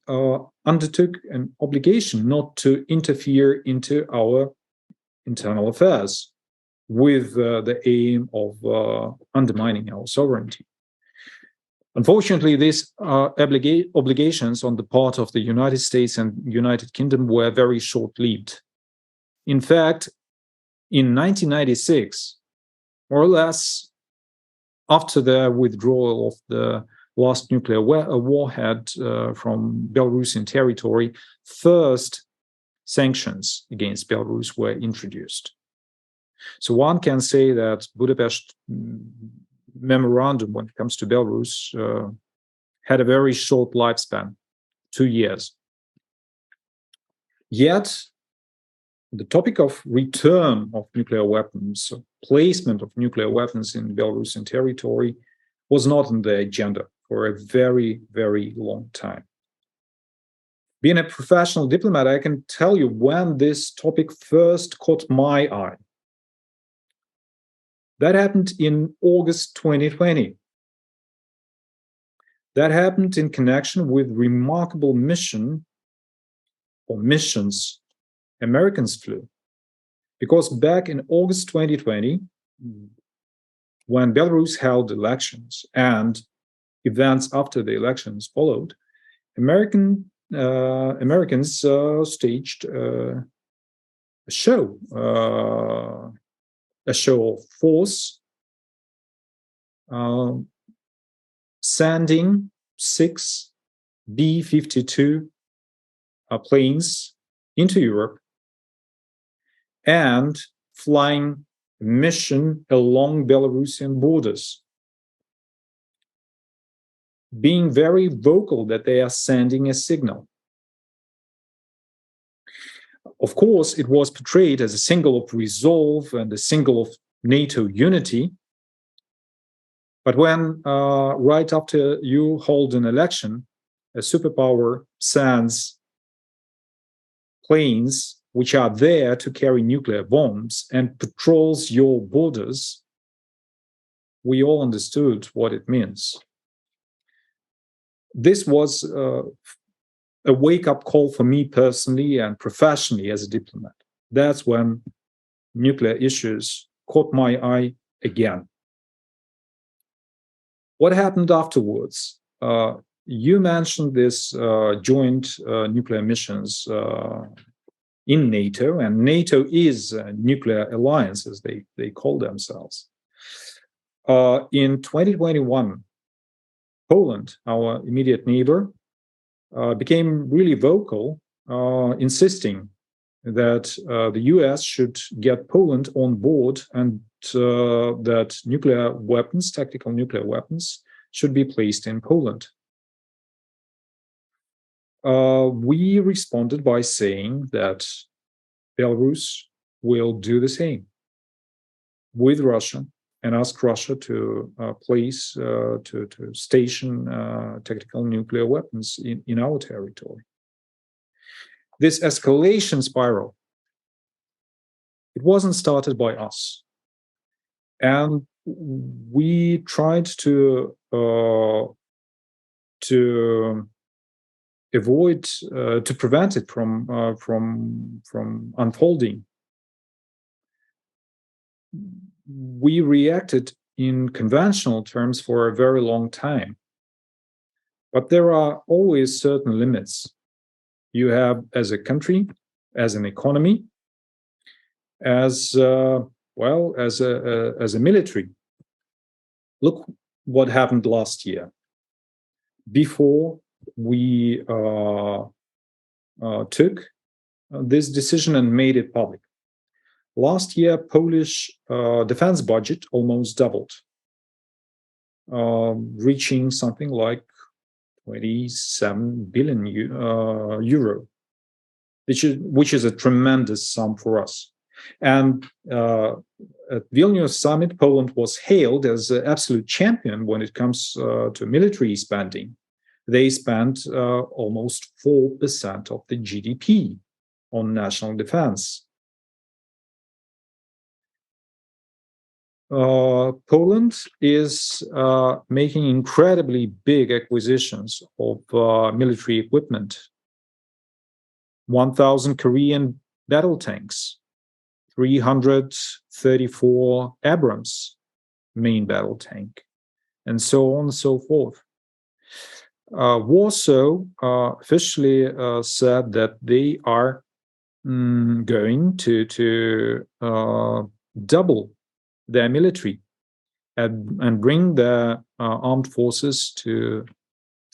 undertook an obligation not to interfere into our internal affairs with the aim of undermining our sovereignty. Unfortunately, these obligations on the part of the United States and United Kingdom were very short-lived. In fact, in 1996, more or less after the withdrawal of the last nuclear warhead from Belarusian territory, first sanctions against Belarus were introduced. So one can say that Budapest memorandum, when it comes to Belarus, had a very short lifespan, 2 years. Yet, the topic of return of nuclear weapons, placement of nuclear weapons in Belarusian territory, was not on the agenda for a very, very long time. Being a professional diplomat, I can tell you when this topic first caught my eye. That happened in August 2020. That happened in connection with remarkable mission or missions Americans flew. Because back in August 2020, when Belarus held elections and events after the elections followed, Americans staged a show of force, sending 6 B-52 planes into Europe and flying a mission along Belarusian borders, being very vocal that they are sending a signal. Of course, it was portrayed as a symbol of resolve and a symbol of NATO unity. But when, right after you hold an election, a superpower sends planes which are there to carry nuclear bombs and patrols your borders, we all understood what it means. This was a wake-up call for me personally and professionally as a diplomat. That's when nuclear issues caught my eye again. What happened afterwards? You mentioned this joint nuclear missions in NATO, and NATO is a nuclear alliance, as they call themselves. In 2021, Poland, our immediate neighbor, became really vocal, insisting that the US should get Poland on board and that nuclear weapons, tactical nuclear weapons, should be placed in Poland. We responded by saying that Belarus will do the same with Russia and ask Russia to place, to station tactical nuclear weapons in our territory. This escalation spiral, it wasn't started by us. And we tried to avoid, to prevent it from unfolding. We reacted in conventional terms for a very long time. But there are always certain limits you have as a country, as an economy, as well as a military. Look what happened last year. Before we took this decision and made it public. Last year, Polish defense budget almost doubled, reaching something like 27 billion euro, which is a tremendous sum for us. And at Vilnius summit, Poland was hailed as an absolute champion when it comes to military spending. They spent almost 4% of the GDP on national defense. Poland is making incredibly big acquisitions of military equipment. 1,000 Korean battle tanks, 334 Abrams main battle tank, and so on and so forth. Warsaw officially said that they are going to double their military and bring their armed forces to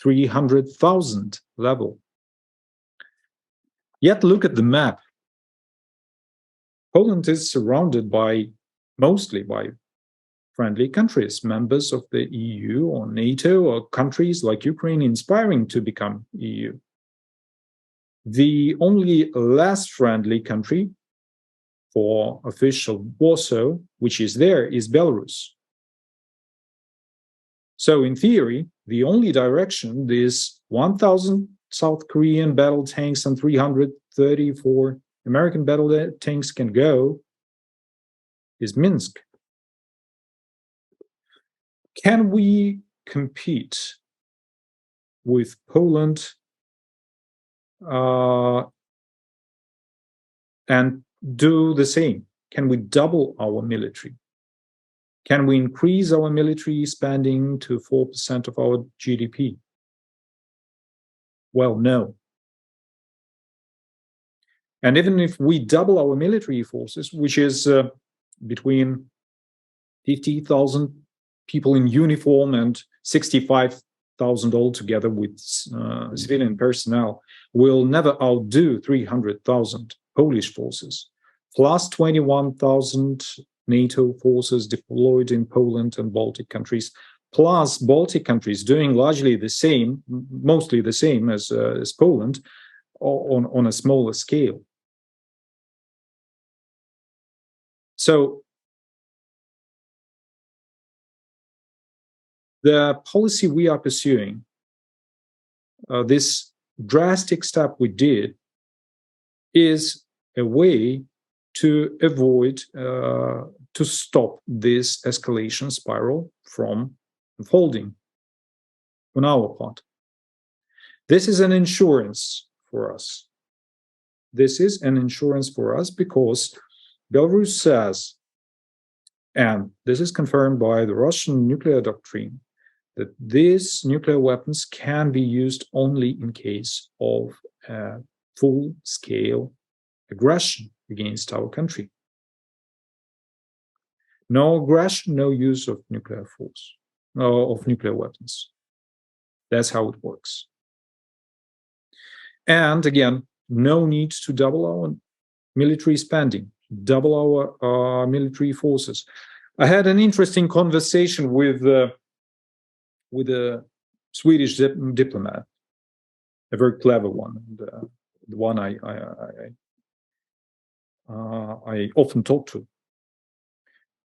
300,000 level. Yet look at the map. Poland is surrounded mostly by friendly countries, members of the EU or NATO, or countries like Ukraine inspiring to become EU. The only less friendly country for official Warsaw, which is there, is Belarus. So in theory, the only direction these 1,000 South Korean battle tanks and 334 American battle tanks can go is Minsk. Can we compete with Poland and do the same? Can we double our military? Can we increase our military spending to 4% of our GDP? Well, no. And even if we double our military forces, which is between 50,000 people in uniform and 65,000 altogether with civilian personnel, will never outdo 300,000 Polish forces, plus 21,000 NATO forces deployed in Poland and Baltic countries, plus Baltic countries doing largely the same, mostly the same as Poland, on a smaller scale. So the policy we are pursuing, this drastic step we did, is a way to avoid, to stop this escalation spiral from unfolding on our part. This is an insurance for us. This is an insurance for us because Belarus says, and this is confirmed by the Russian nuclear doctrine, that these nuclear weapons can be used only in case of full-scale aggression against our country. No aggression, no use of nuclear force, of nuclear weapons. That's how it works. And again, no need to double our military spending, double our military forces. I had an interesting conversation with a Swedish diplomat, a very clever one, and, the one I often talk to.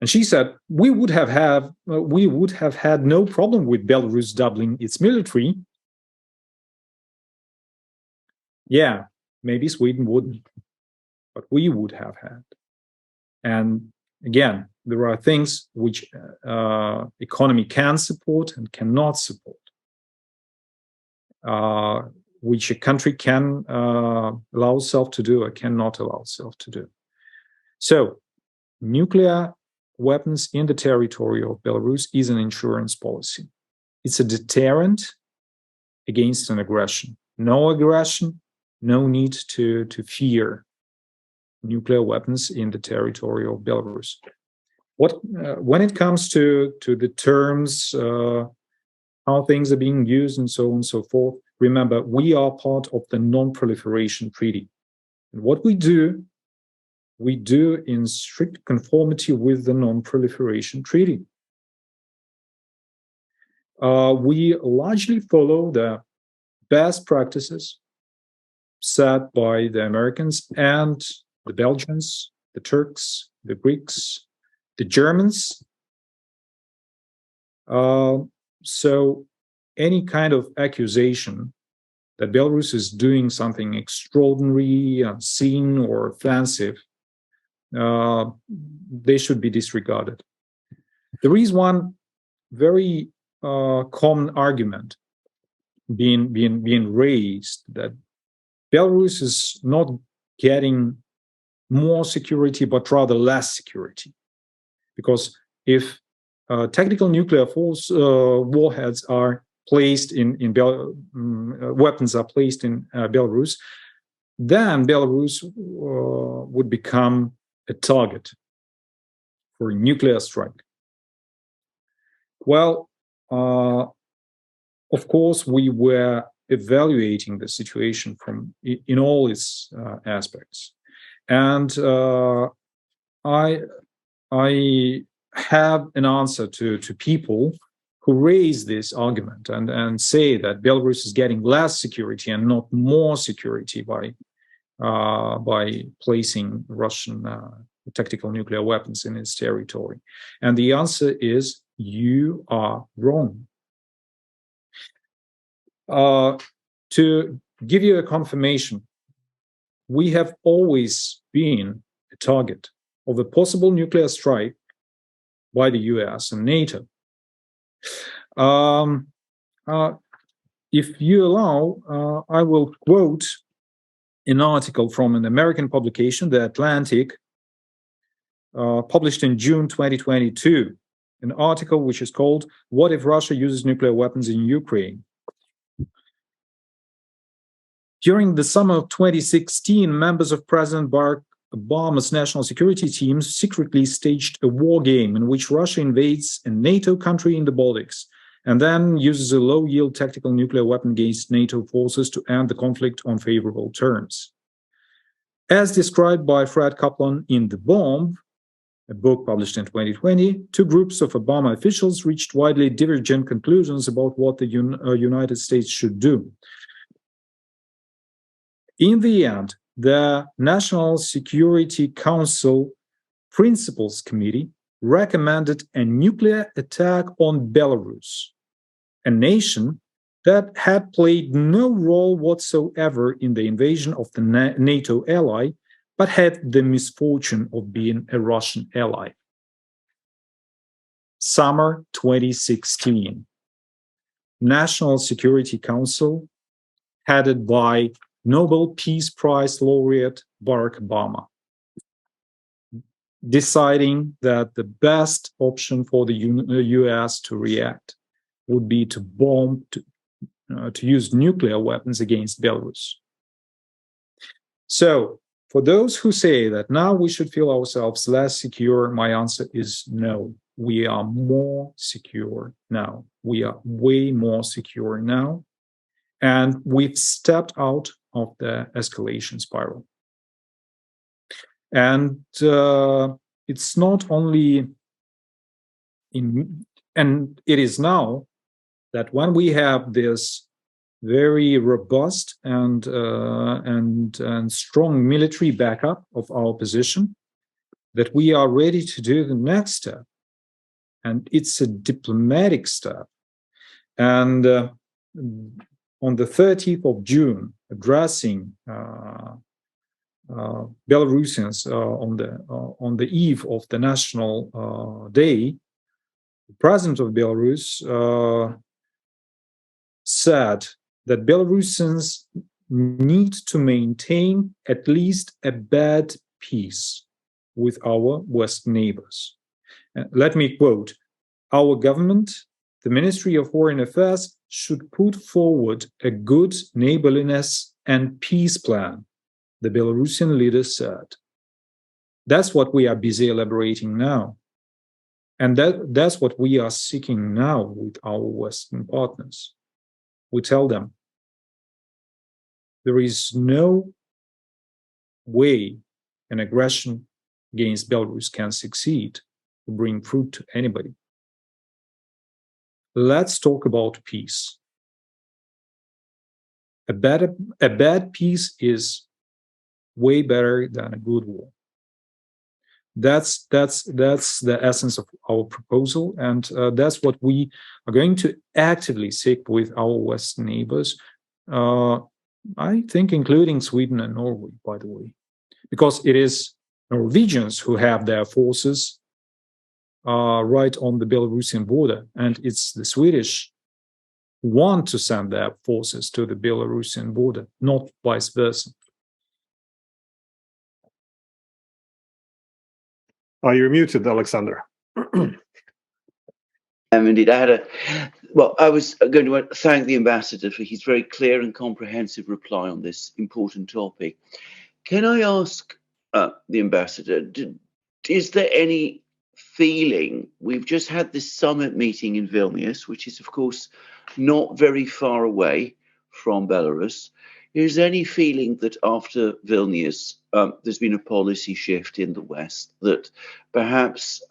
And she said, we would have had no problem with Belarus doubling its military. Yeah, maybe Sweden wouldn't, but we would have had. And again, there are things which economy can support and cannot support, which a country can allow itself to do or cannot allow itself to do. So, nuclear weapons in the territory of Belarus is an insurance policy. It's a deterrent against an aggression. No aggression, no need to fear nuclear weapons in the territory of Belarus. When it comes to the terms, how things are being used and so on and so forth, remember, we are part of the Non-Proliferation Treaty. And what we do in strict conformity with the Non-Proliferation Treaty. We largely follow the best practices set by the Americans and the Belgians, the Turks, the Greeks, the Germans. So any kind of accusation that Belarus is doing something extraordinary, unseen, or offensive, they should be disregarded. There is one very common argument being raised that Belarus is not getting more security, but rather less security. Because if tactical nuclear force warheads are placed weapons are placed in Belarus, then Belarus would become a target for a nuclear strike. Well, of course, we were evaluating the situation in all its aspects, and I have an answer to people who raise this argument and say that Belarus is getting less security and not more security by placing Russian tactical nuclear weapons in its territory. And the answer is, you are wrong. To give you a confirmation, we have always been a target of a possible nuclear strike by the US and NATO. If you allow, I will quote an article from an American publication, The Atlantic, published in June 2022, an article which is called "What if Russia uses nuclear weapons in Ukraine?" During the summer of 2016, members of President Barack Obama's national security teams secretly staged a war game in which Russia invades a NATO country in the Baltics and then uses a low-yield tactical nuclear weapon against NATO forces to end the conflict on favorable terms. As described by Fred Kaplan in The Bomb, a book published in 2020, two groups of Obama officials reached widely divergent conclusions about what the United States should do. In the end, the National Security Council Principals Committee recommended a nuclear attack on Belarus, a nation that had played no role whatsoever in the invasion of the NATO ally, but had the misfortune of being a Russian ally. Summer 2016. National Security Council, headed by Nobel Peace Prize laureate Barack Obama, deciding that the best option for the US to react would be to bomb, to use nuclear weapons against Belarus. So, for those who say that now we should feel ourselves less secure, my answer is no. We are more secure now. We are way more secure now. And we've stepped out of the escalation spiral. And it's not only and it is now that when we have this very robust and strong military backup of our position, that we are ready to do the next step. And it's a diplomatic step. And on the 30th of June, addressing Belarusians on the eve of the National Day, the president of Belarus said that Belarusians need to maintain at least a bad peace with our Western neighbors. Let me quote, "Our government, the Ministry of Foreign Affairs, should put forward a good neighborliness and peace plan," the Belarusian leader said. That's what we are busy elaborating now. And that's what we are seeking now with our Western partners. We tell them there is no way an aggression against Belarus can succeed to bring fruit to anybody. Let's talk about peace. A bad peace is way better than a good war. That's the essence of our proposal, and that's what we are going to actively seek with our Western neighbors. I think including Sweden and Norway, by the way, because it is Norwegians who have their forces right on the Belarusian border, and it's the Swedish who want to send their forces to the Belarusian border, not vice versa. You're muted, Alexander. Indeed, I was going to thank the ambassador for his very clear and comprehensive reply on this important topic. Can I ask the ambassador, is there any feeling, we've just had this summit meeting in Vilnius, which is of course not very far away from Belarus. Is there any feeling that after Vilnius, there's been a policy shift in the West, that perhaps,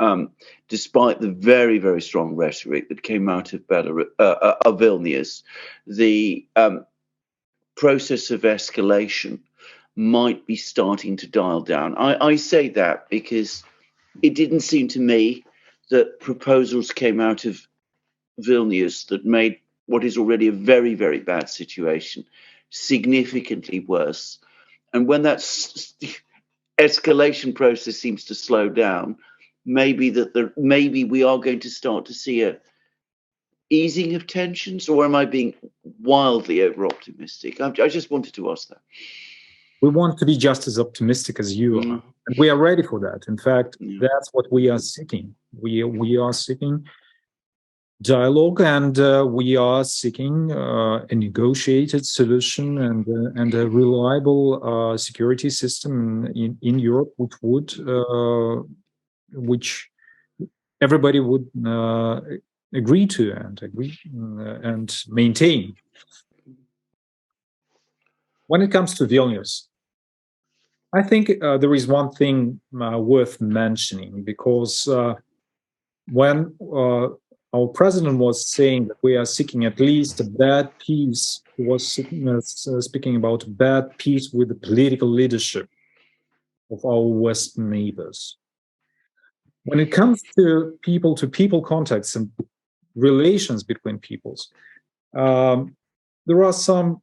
despite the very, very strong rhetoric that came out of Vilnius, the process of escalation might be starting to dial down? I say that because it didn't seem to me that proposals came out of Vilnius that made what is already a very, very bad situation significantly worse. And when that escalation process seems to slow down, maybe we are going to start to see a easing of tensions, or am I being wildly over optimistic? I just wanted to ask that. We want to be just as optimistic as you are. And we are ready for that. In fact, that's what we are seeking. We are seeking dialogue, and we are seeking a negotiated solution and a reliable security system in Europe, which everybody would agree to and maintain. When it comes to Vilnius, I think there is one thing worth mentioning, because when our president was saying that we are seeking at least a bad peace, he was speaking about bad peace with the political leadership of our Western neighbors. When it comes to people-to-people contacts and relations between peoples, there are some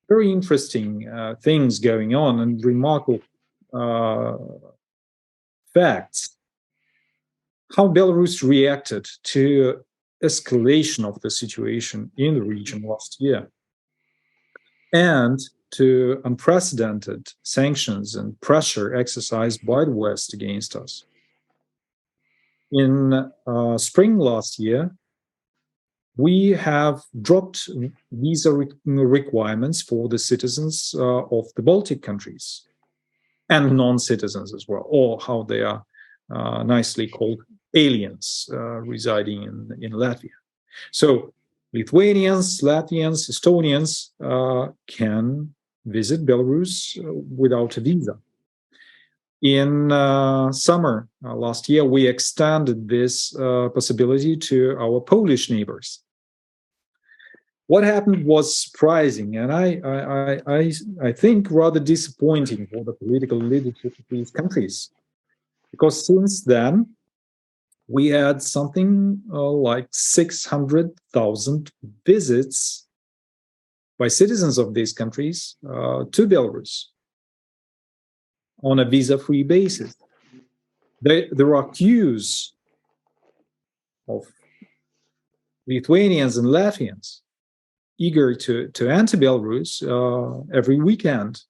very interesting things going on and remarkable facts. How Belarus reacted to escalation of the situation in the region last year, and to unprecedented sanctions and pressure exercised by the West against us. In spring last year, we have dropped visa requirements for the citizens of the Baltic countries, and non-citizens as well, or how they are nicely called, aliens residing in Latvia. So Lithuanians, Latvians, Estonians can visit Belarus without a visa. In summer last year, we extended this possibility to our Polish neighbors. What happened was surprising, and I think rather disappointing for the political leadership of these countries, because since then we had something like 600,000 visits by citizens of these countries to Belarus on a visa-free basis. There are queues of Lithuanians and Latvians eager to enter Belarus every weekend.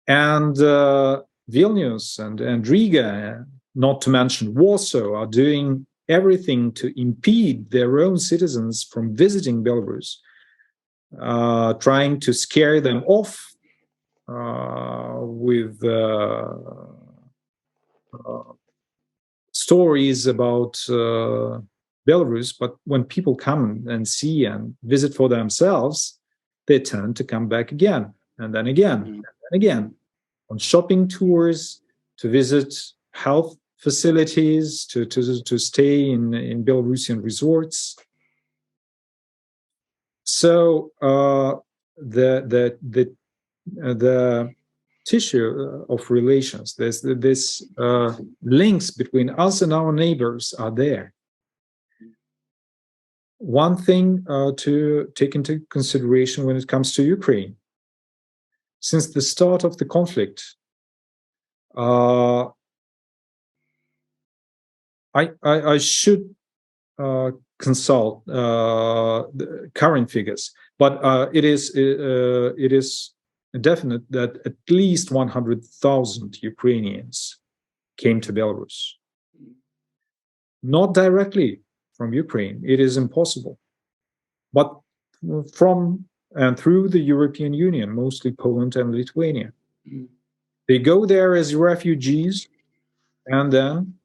And Vilnius and Riga, not to mention Warsaw, are doing everything to impede their own citizens from visiting Belarus, trying to scare them off with stories about Belarus. But when people come and see and visit for themselves, they tend to come back again, and then again, and again, on shopping tours, to visit health facilities, to stay in Belarusian resorts. So the tissue of relations, this links between us and our neighbors are there. One thing to take into consideration when it comes to Ukraine: since the start of the conflict, I should consult the current figures, but it is definite that at least 100,000 Ukrainians came to Belarus, not directly from Ukraine. It is impossible. But from and through the European Union, mostly Poland and Lithuania. They go there as refugees, and then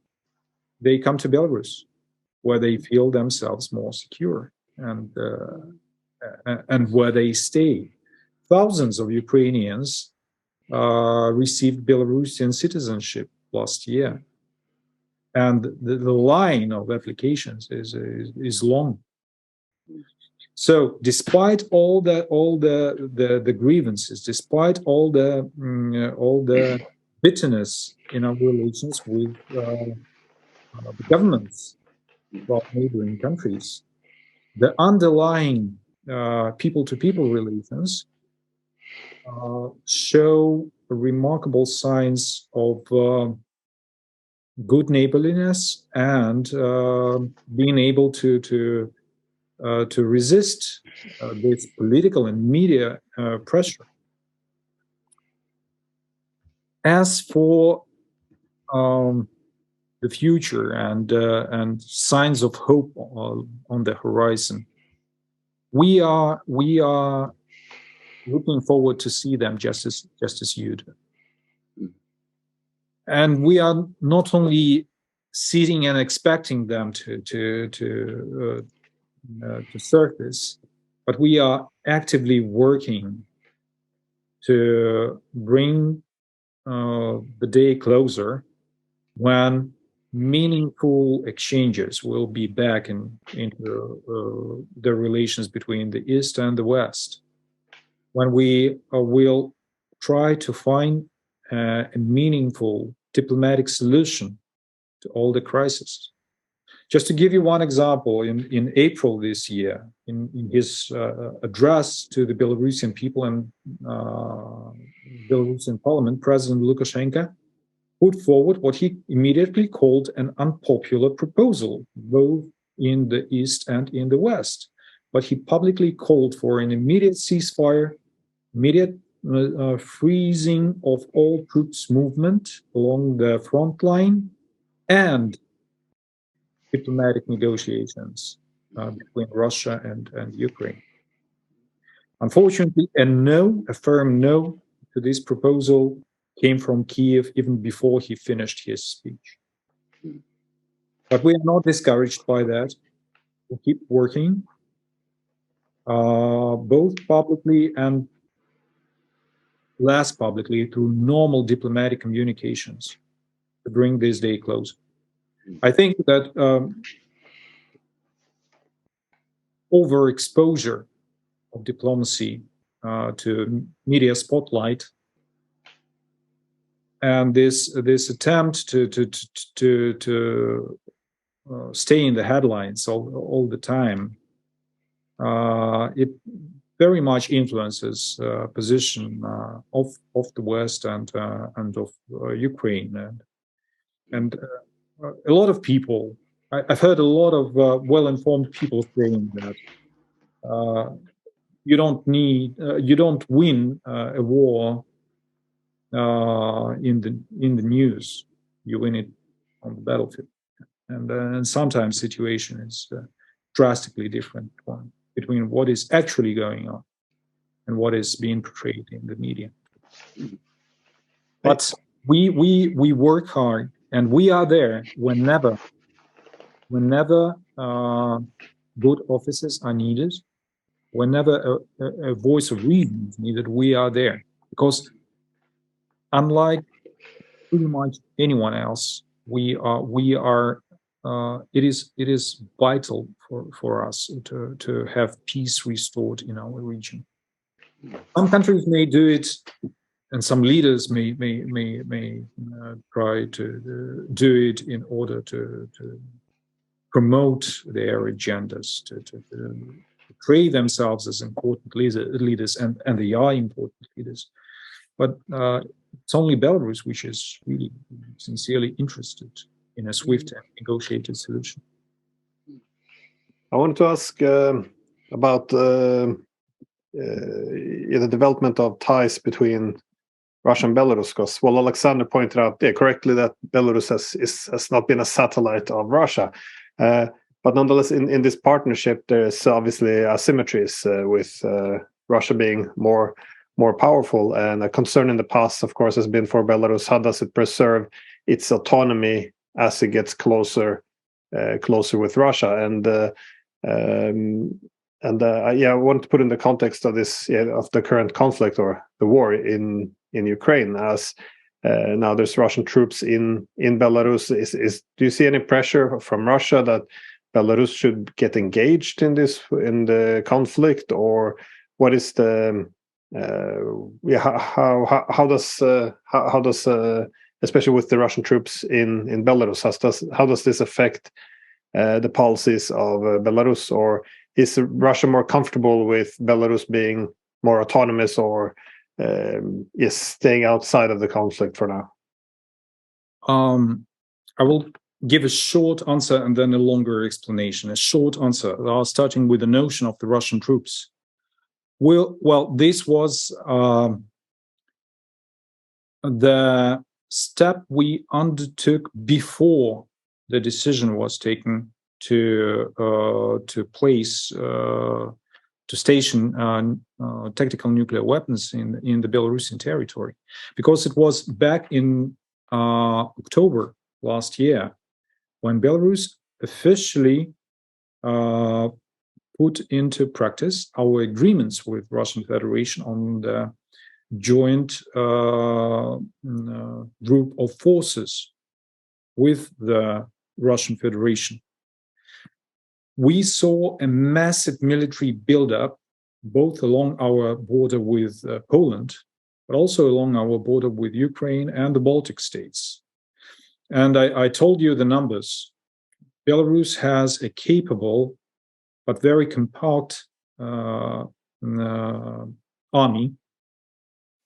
they come to Belarus, where they feel themselves more secure and where they stay. Thousands of Ukrainians received Belarusian citizenship last year, and the line of applications is long. So, despite all the grievances, despite all the bitterness in our relations with the governments of neighboring countries, the underlying people-to-people relations show remarkable signs of good neighborliness and being able to resist this political and media pressure. As for the future and signs of hope on the horizon, we are looking forward to see them just as you do. And we are not only sitting and expecting them to surface, but we are actively working to bring the day closer when meaningful exchanges will be back into the relations between the East and the West, when we will try to find a meaningful diplomatic solution to all the crises. Just to give you one example, in April this year, in his address to the Belarusian people and Belarusian parliament, President Lukashenko put forward what he immediately called an unpopular proposal, both in the East and in the West. But he publicly called for an immediate ceasefire, immediate freezing of all troops movement along the front line, and diplomatic negotiations between Russia and Ukraine. Unfortunately, a firm no to this proposal came from Kiev even before he finished his speech. But we are not discouraged by that. We keep working, both publicly and less publicly, through normal diplomatic communications to bring this day closer. I think that overexposure of diplomacy to media spotlight and this attempt to stay in the headlines all the time, it very much influences position of the West and of Ukraine, and a lot of people. I've heard a lot of well-informed people saying that you don't win a war in the news. You win it on the battlefield, and sometimes the situation is drastically different between what is actually going on and what is being portrayed in the media. But we work hard, and we are there whenever good offices are needed, whenever a voice of reason is needed. We are there, because unlike pretty much anyone else, we are. It is vital for us to have peace restored in our region. Some countries may do it, and some leaders may try to do it in order to promote their agendas, to portray themselves as important leaders, and they are important leaders. But it's only Belarus which is really sincerely interested in a swift and negotiated solution. I wanted to ask about the development of ties between Russia and Belarus, because, well, Alexander pointed out correctly that Belarus has not been a satellite of Russia. but nonetheless, in this partnership, there's obviously asymmetries with Russia being more powerful. And a concern in the past, of course, has been for Belarus: how does it preserve its autonomy as it gets closer with Russia? And I want to put in the context of this, of the current conflict or the war in Ukraine, as now there's Russian troops in Belarus. Do you see any pressure from Russia that Belarus should get engaged in the conflict, or what is the how does especially with the Russian troops in Belarus, how does this affect the policies of Belarus? Or is Russia more comfortable with Belarus being more autonomous, or is staying outside of the conflict for now? I will give a short answer and then a longer explanation. A short answer, starting with the notion of the Russian troops. Well, this was the step we undertook before the decision was taken to station tactical nuclear weapons in the Belarusian territory, because it was back in October last year when Belarus officially put into practice our agreements with Russian Federation on the joint group of forces with the Russian Federation. We saw a massive military buildup both along our border with Poland, but also along our border with Ukraine and the Baltic states. And I told you the numbers. Belarus has a capable but very compact army,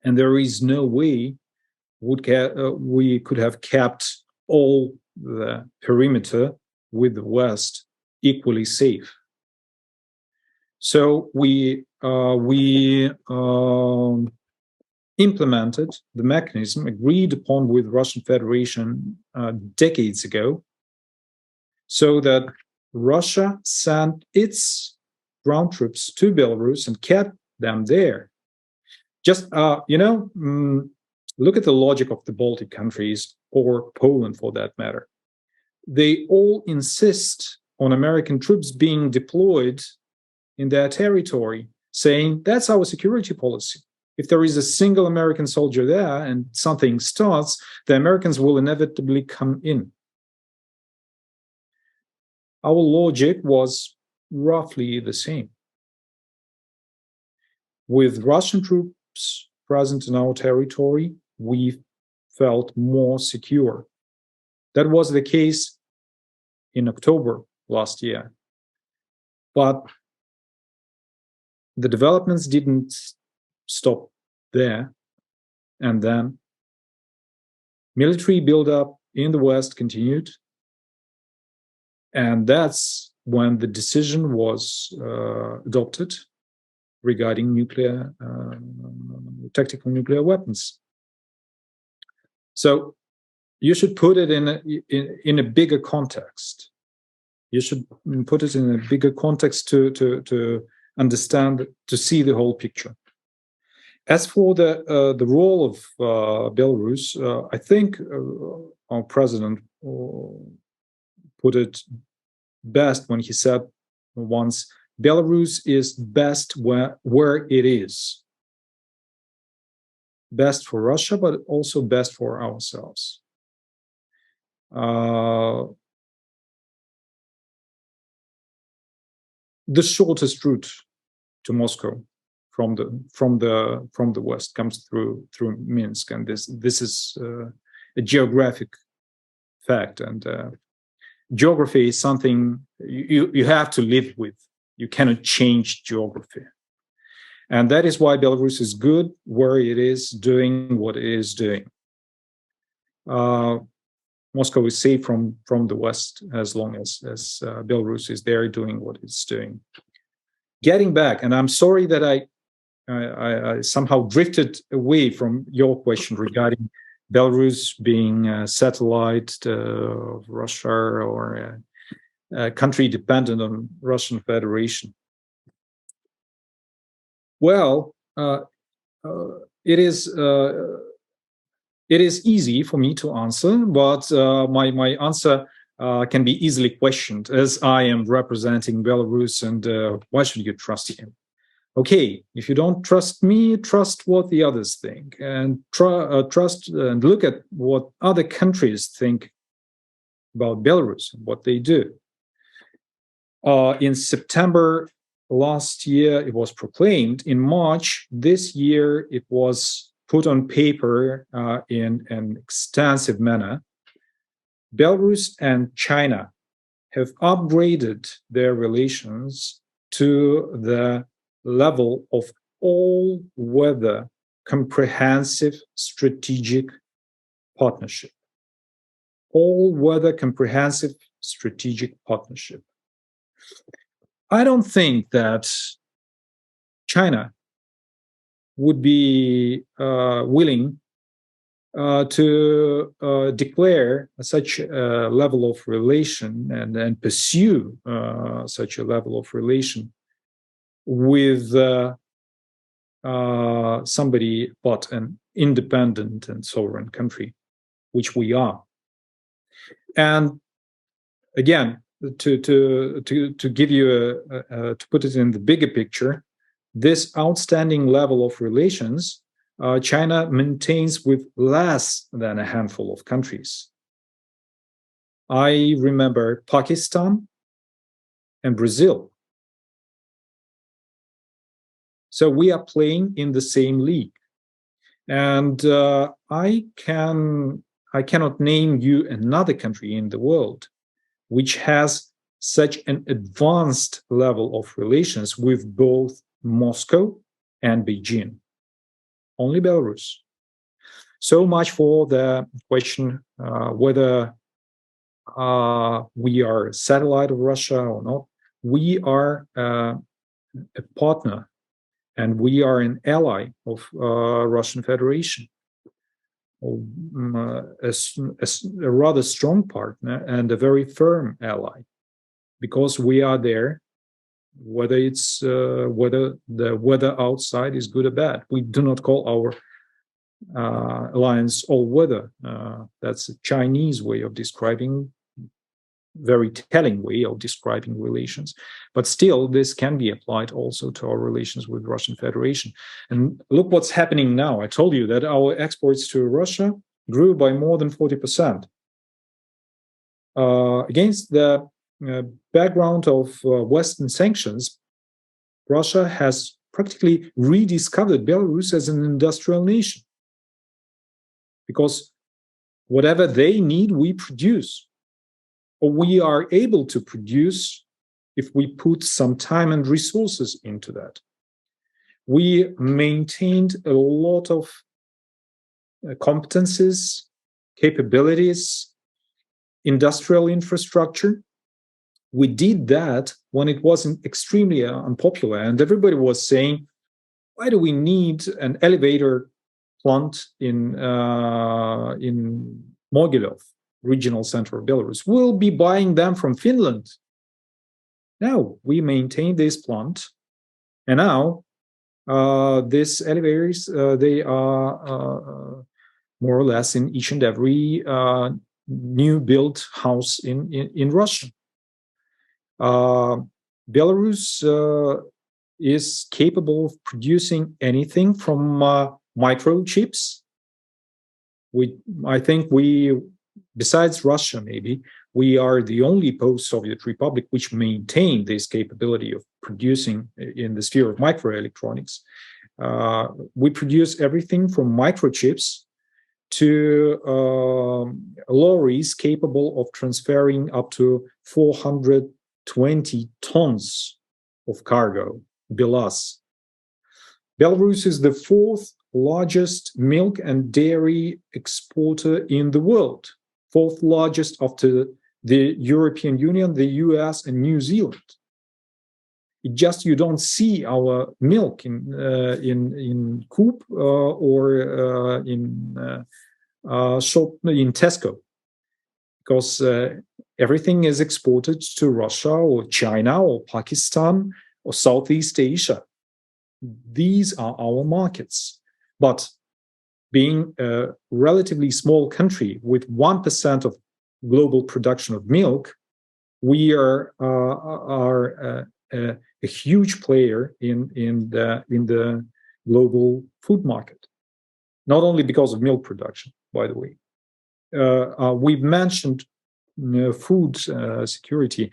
and there is no way we could have kept all the perimeter with the West equally safe. So we implemented the mechanism agreed upon with Russian Federation decades ago, so that Russia sent its ground troops to Belarus and kept them there. Just look at the logic of the Baltic countries, or Poland for that matter. They all insist on American troops being deployed in their territory, saying that's our security policy. If there is a single American soldier there and something starts, the Americans will inevitably come in. Our logic was roughly the same. With Russian troops present in our territory, we felt more secure. That was the case in October last year. But the developments didn't stop there. And then military buildup in the West continued. And that's when the decision was adopted regarding tactical nuclear weapons. So you should put it in a bigger context. You should put it in a bigger context to understand, to see the whole picture. As for the role of Belarus, I think our president put it best when he said once, Belarus is best where it is. Best for Russia, but also best for ourselves. The shortest route to Moscow from the West comes through Minsk, and this is a geographic fact, and geography is something you have to live with. You cannot change geography, and that is why Belarus is good where it is, doing what it is doing. Moscow is safe from the West as long as Belarus is there doing what it's doing. Getting back, and I'm sorry that I somehow drifted away from your question regarding Belarus being a satellite of Russia, or country dependent on Russian Federation? Well, it is easy for me to answer, but my answer can be easily questioned, as I am representing Belarus, and why should you trust him? Okay, if you don't trust me, trust what the others think, and trust and look at what other countries think about Belarus and what they do. In September last year, it was proclaimed. In March this year, it was put on paper in an extensive manner. Belarus and China have upgraded their relations to the level of all-weather comprehensive strategic partnership. All-weather comprehensive strategic partnership. I don't think that China would be willing to declare such a level of relation and pursue such a level of relation with somebody but an independent and sovereign country, which we are. And again, to give you to put it in the bigger picture, this outstanding level of relations China maintains with less than a handful of countries. I remember Pakistan and Brazil. So we are playing in the same league. And I cannot name you another country in the world which has such an advanced level of relations with both Moscow and Beijing. Only Belarus. So much for the question whether we are a satellite of Russia or not. We are a partner, and we are an ally of Russian Federation. A rather strong partner and a very firm ally, because we are there, whether it's whether the weather outside is good or bad. We do not call our alliance all weather. That's a Chinese way of describing, very telling way of describing relations. But still, this can be applied also to our relations with Russian Federation. And look what's happening now. I told you that our exports to Russia grew by more than 40%. Against the background of Western sanctions, Russia has practically rediscovered Belarus as an industrial nation. Because whatever they need, we produce. Or we are able to produce if we put some time and resources into that. We maintained a lot of competences, capabilities, industrial infrastructure. We did that when it wasn't extremely unpopular, and everybody was saying, why do we need an elevator plant in Mogilov, regional center of Belarus? We'll be buying them from Finland. Now we maintain this plant, and now these elevators, they are more or less in each and every new built house in Russia. Belarus is capable of producing anything from microchips. I think besides Russia, maybe, we are the only post-Soviet republic which maintained this capability of producing in the sphere of microelectronics. We produce everything from microchips to lorries capable of transferring up to 420 tons of cargo, bilas. Belarus is the fourth largest milk and dairy exporter in the world, fourth largest after the European Union, the US, and New Zealand. It just, you don't see our milk in Coop or in Tesco, because Everything is exported to Russia or China or Pakistan or Southeast Asia. These are our markets. But being a relatively small country with 1% of global production of milk, we are a huge player in the global food market. Not only because of milk production, by the way. We've mentioned food security,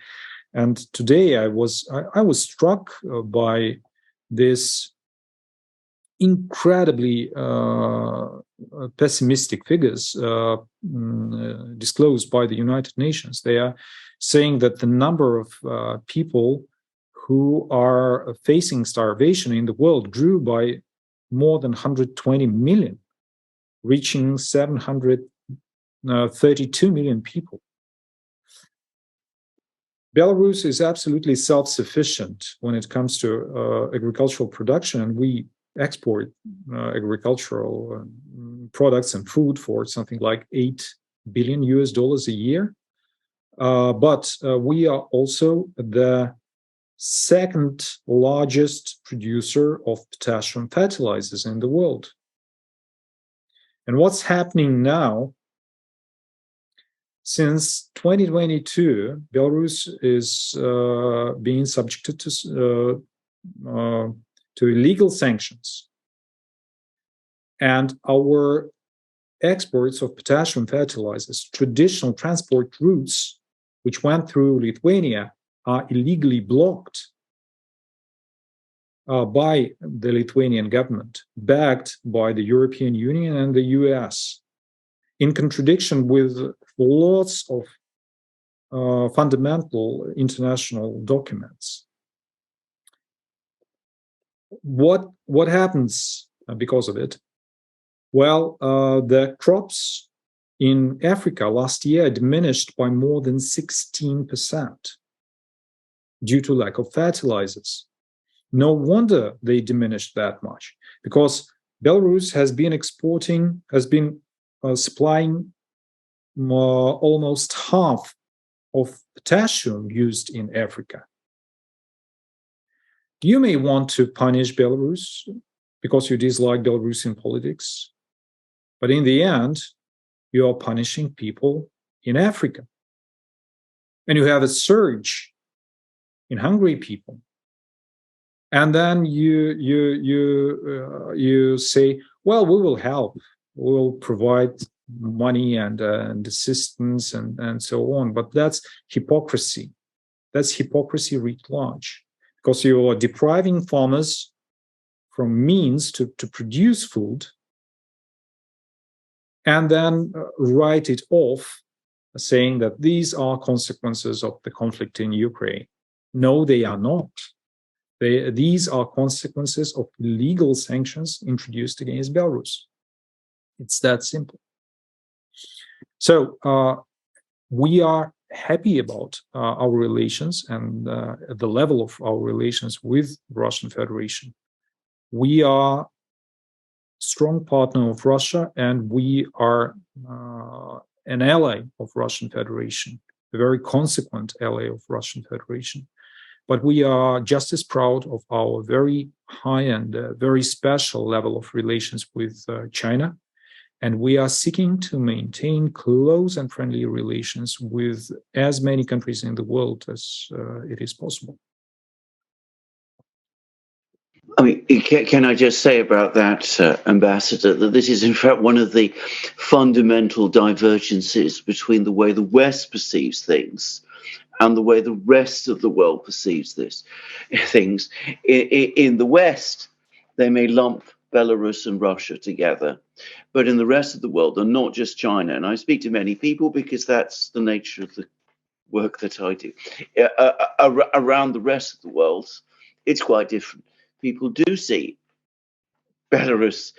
and today I was struck by this incredibly pessimistic figures disclosed by the United Nations. They are saying that the number of people who are facing starvation in the world grew by more than 120 million, reaching 732 million people. Belarus is absolutely self-sufficient when it comes to agricultural production, and we export agricultural products and food for something like $8 billion a year. But we are also the second largest producer of potassium fertilizers in the world. And what's happening now? Since 2022, Belarus is being subjected to illegal sanctions. And our exports of potassium fertilizers, traditional transport routes, which went through Lithuania, are illegally blocked by the Lithuanian government, backed by the European Union and the US, in contradiction with lots of fundamental international documents. What happens because of it? Well, the crops in Africa last year diminished by more than 16% due to lack of fertilizers. No wonder they diminished that much, because Belarus has been supplying almost half of potassium used in Africa. You may want to punish Belarus because you dislike Belarusian politics, but in the end, you are punishing people in Africa. And you have a surge in hungry people. And then you say, well, we will help. We will provide money and assistance and so on. But that's hypocrisy. That's hypocrisy writ large, because you are depriving farmers from means to produce food, and then write it off, saying that these are consequences of the conflict in Ukraine. No, they are not. These are consequences of illegal sanctions introduced against Belarus. It's that simple. So we are happy about our relations and the level of our relations with Russian Federation. We are strong partner of Russia, and we are an ally of Russian Federation, a very consequent ally of Russian Federation. But we are just as proud of our very high and very special level of relations with China. And we are seeking to maintain close and friendly relations with as many countries in the world as it is possible. I mean, can I just say about that, Ambassador, that this is in fact one of the fundamental divergences between the way the West perceives things and the way the rest of the world perceives things. In the West, they may lump Belarus and Russia together, but in the rest of the world, and not just China, and I speak to many people because that's the nature of the work that I do, around the rest of the world, it's quite different. People do see Belarus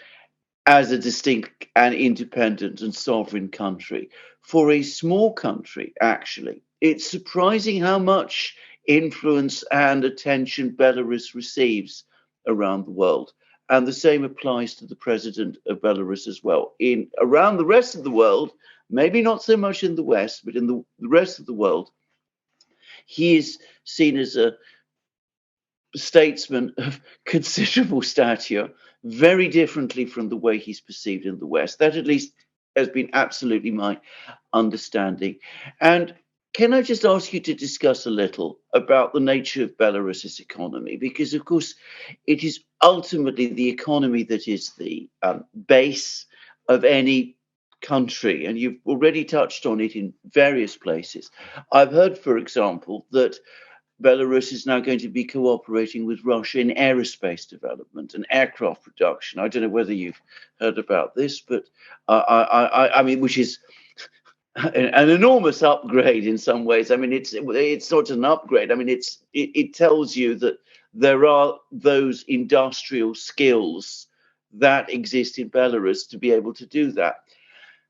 as a distinct and independent and sovereign country. For a small country, actually, it's surprising how much influence and attention Belarus receives around the world. And the same applies to the president of Belarus as well. Around the rest of the world, maybe not so much in the West, but in the rest of the world, he is seen as a statesman of considerable stature, very differently from the way he's perceived in the West. That at least has been absolutely my understanding. And can I just ask you to discuss a little about the nature of Belarus's economy? Because, of course, it is ultimately the economy that is the base of any country. And you've already touched on it in various places. I've heard, for example, that Belarus is now going to be cooperating with Russia in aerospace development and aircraft production. I don't know whether you've heard about this, but I mean, which is an enormous upgrade in some ways. I mean, it's not an upgrade. I mean, it tells you that there are those industrial skills that exist in Belarus to be able to do that.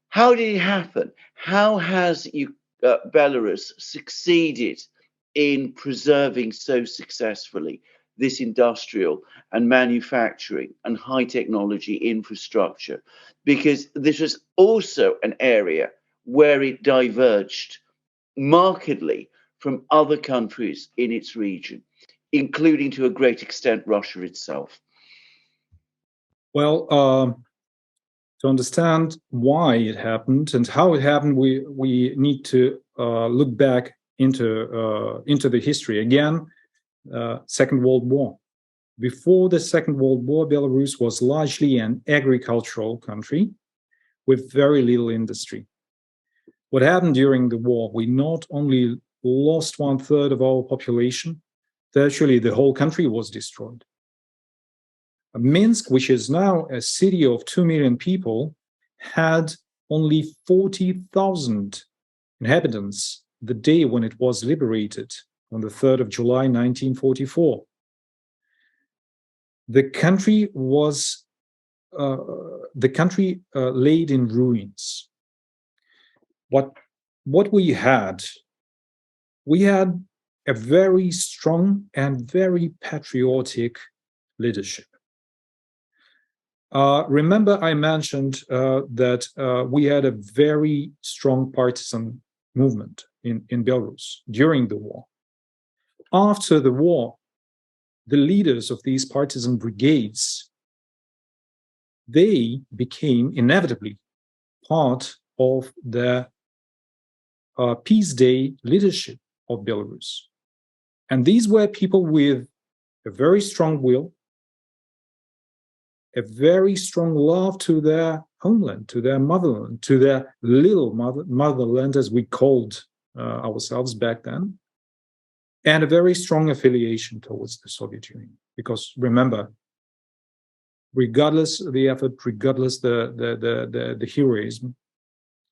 How did it happen? How has Belarus succeeded in preserving so successfully this industrial and manufacturing and high technology infrastructure? Because this was also an area where it diverged markedly from other countries in its region, including to a great extent Russia itself. Well, to understand why it happened and how it happened, we need to look back into the history. Again, Second World War. Before the Second World War, Belarus was largely an agricultural country with very little industry. What happened during the war? We not only lost 1/3 of our population, virtually the whole country was destroyed. Minsk, which is now a city of 2 million people, had only 40,000 inhabitants the day when it was liberated on the 3rd of July, 1944. The country laid in ruins. What we had a very strong and very patriotic leadership. Remember, I mentioned that we had a very strong partisan movement in Belarus during the war. After the war, the leaders of these partisan brigades, they became inevitably part of the Peace Day leadership of Belarus. And these were people with a very strong will, a very strong love to their homeland, to their motherland, to their little motherland, as we called ourselves back then, and a very strong affiliation towards the Soviet Union. Because remember, regardless of the effort, regardless the heroism,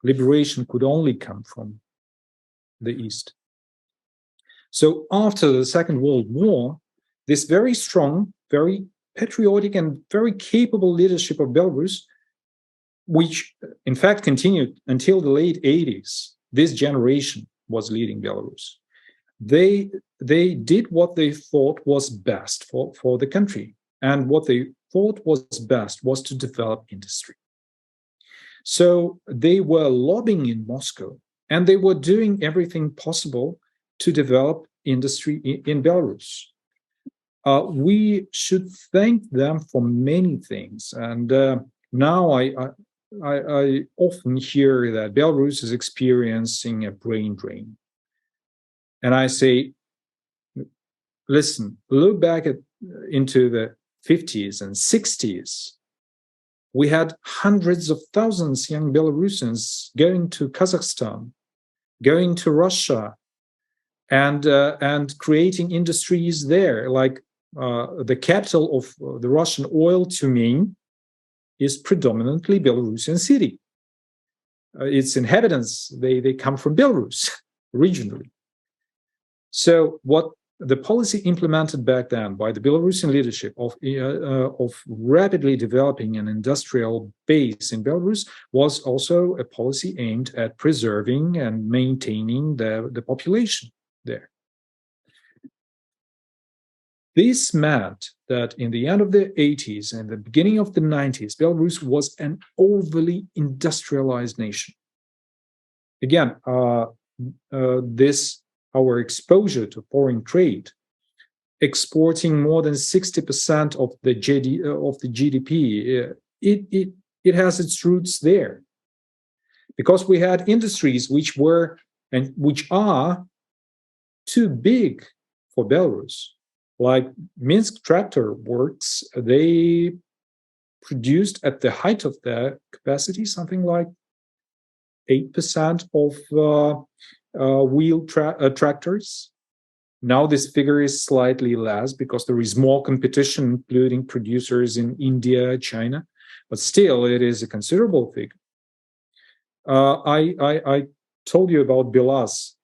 liberation could only come from the East. So after the Second World War, this very strong, very patriotic and very capable leadership of Belarus, which in fact continued until the late 80s, this generation was leading Belarus. They did what they thought was best for the country. And what they thought was best was to develop industry. So they were lobbying in Moscow, and they were doing everything possible to develop industry in Belarus. We should thank them for many things. And now I often hear that Belarus is experiencing a brain drain. And I say, listen, look back into the 50s and 60s. We had hundreds of thousands of young Belarusians going to Kazakhstan, going to Russia, and creating industries there. Like the capital of the Russian oil, Tyumen, is predominantly Belarusian city. Its inhabitants, they come from Belarus regionally. So what the policy implemented back then by the Belarusian leadership of rapidly developing an industrial base in Belarus was also a policy aimed at preserving and maintaining the population there. This meant that in the end of the 80s and the beginning of the 90s, Belarus was an overly industrialized nation. again, this our exposure to foreign trade, exporting more than 60% of the GDP, it has its roots there, because we had industries which were and which are too big for Belarus, like Minsk Tractor Works. They produced at the height of their capacity something like 8% of wheel tractors. Now this figure is slightly less because there is more competition, including producers in India, China, but still it is a considerable figure. I told you about Belarus,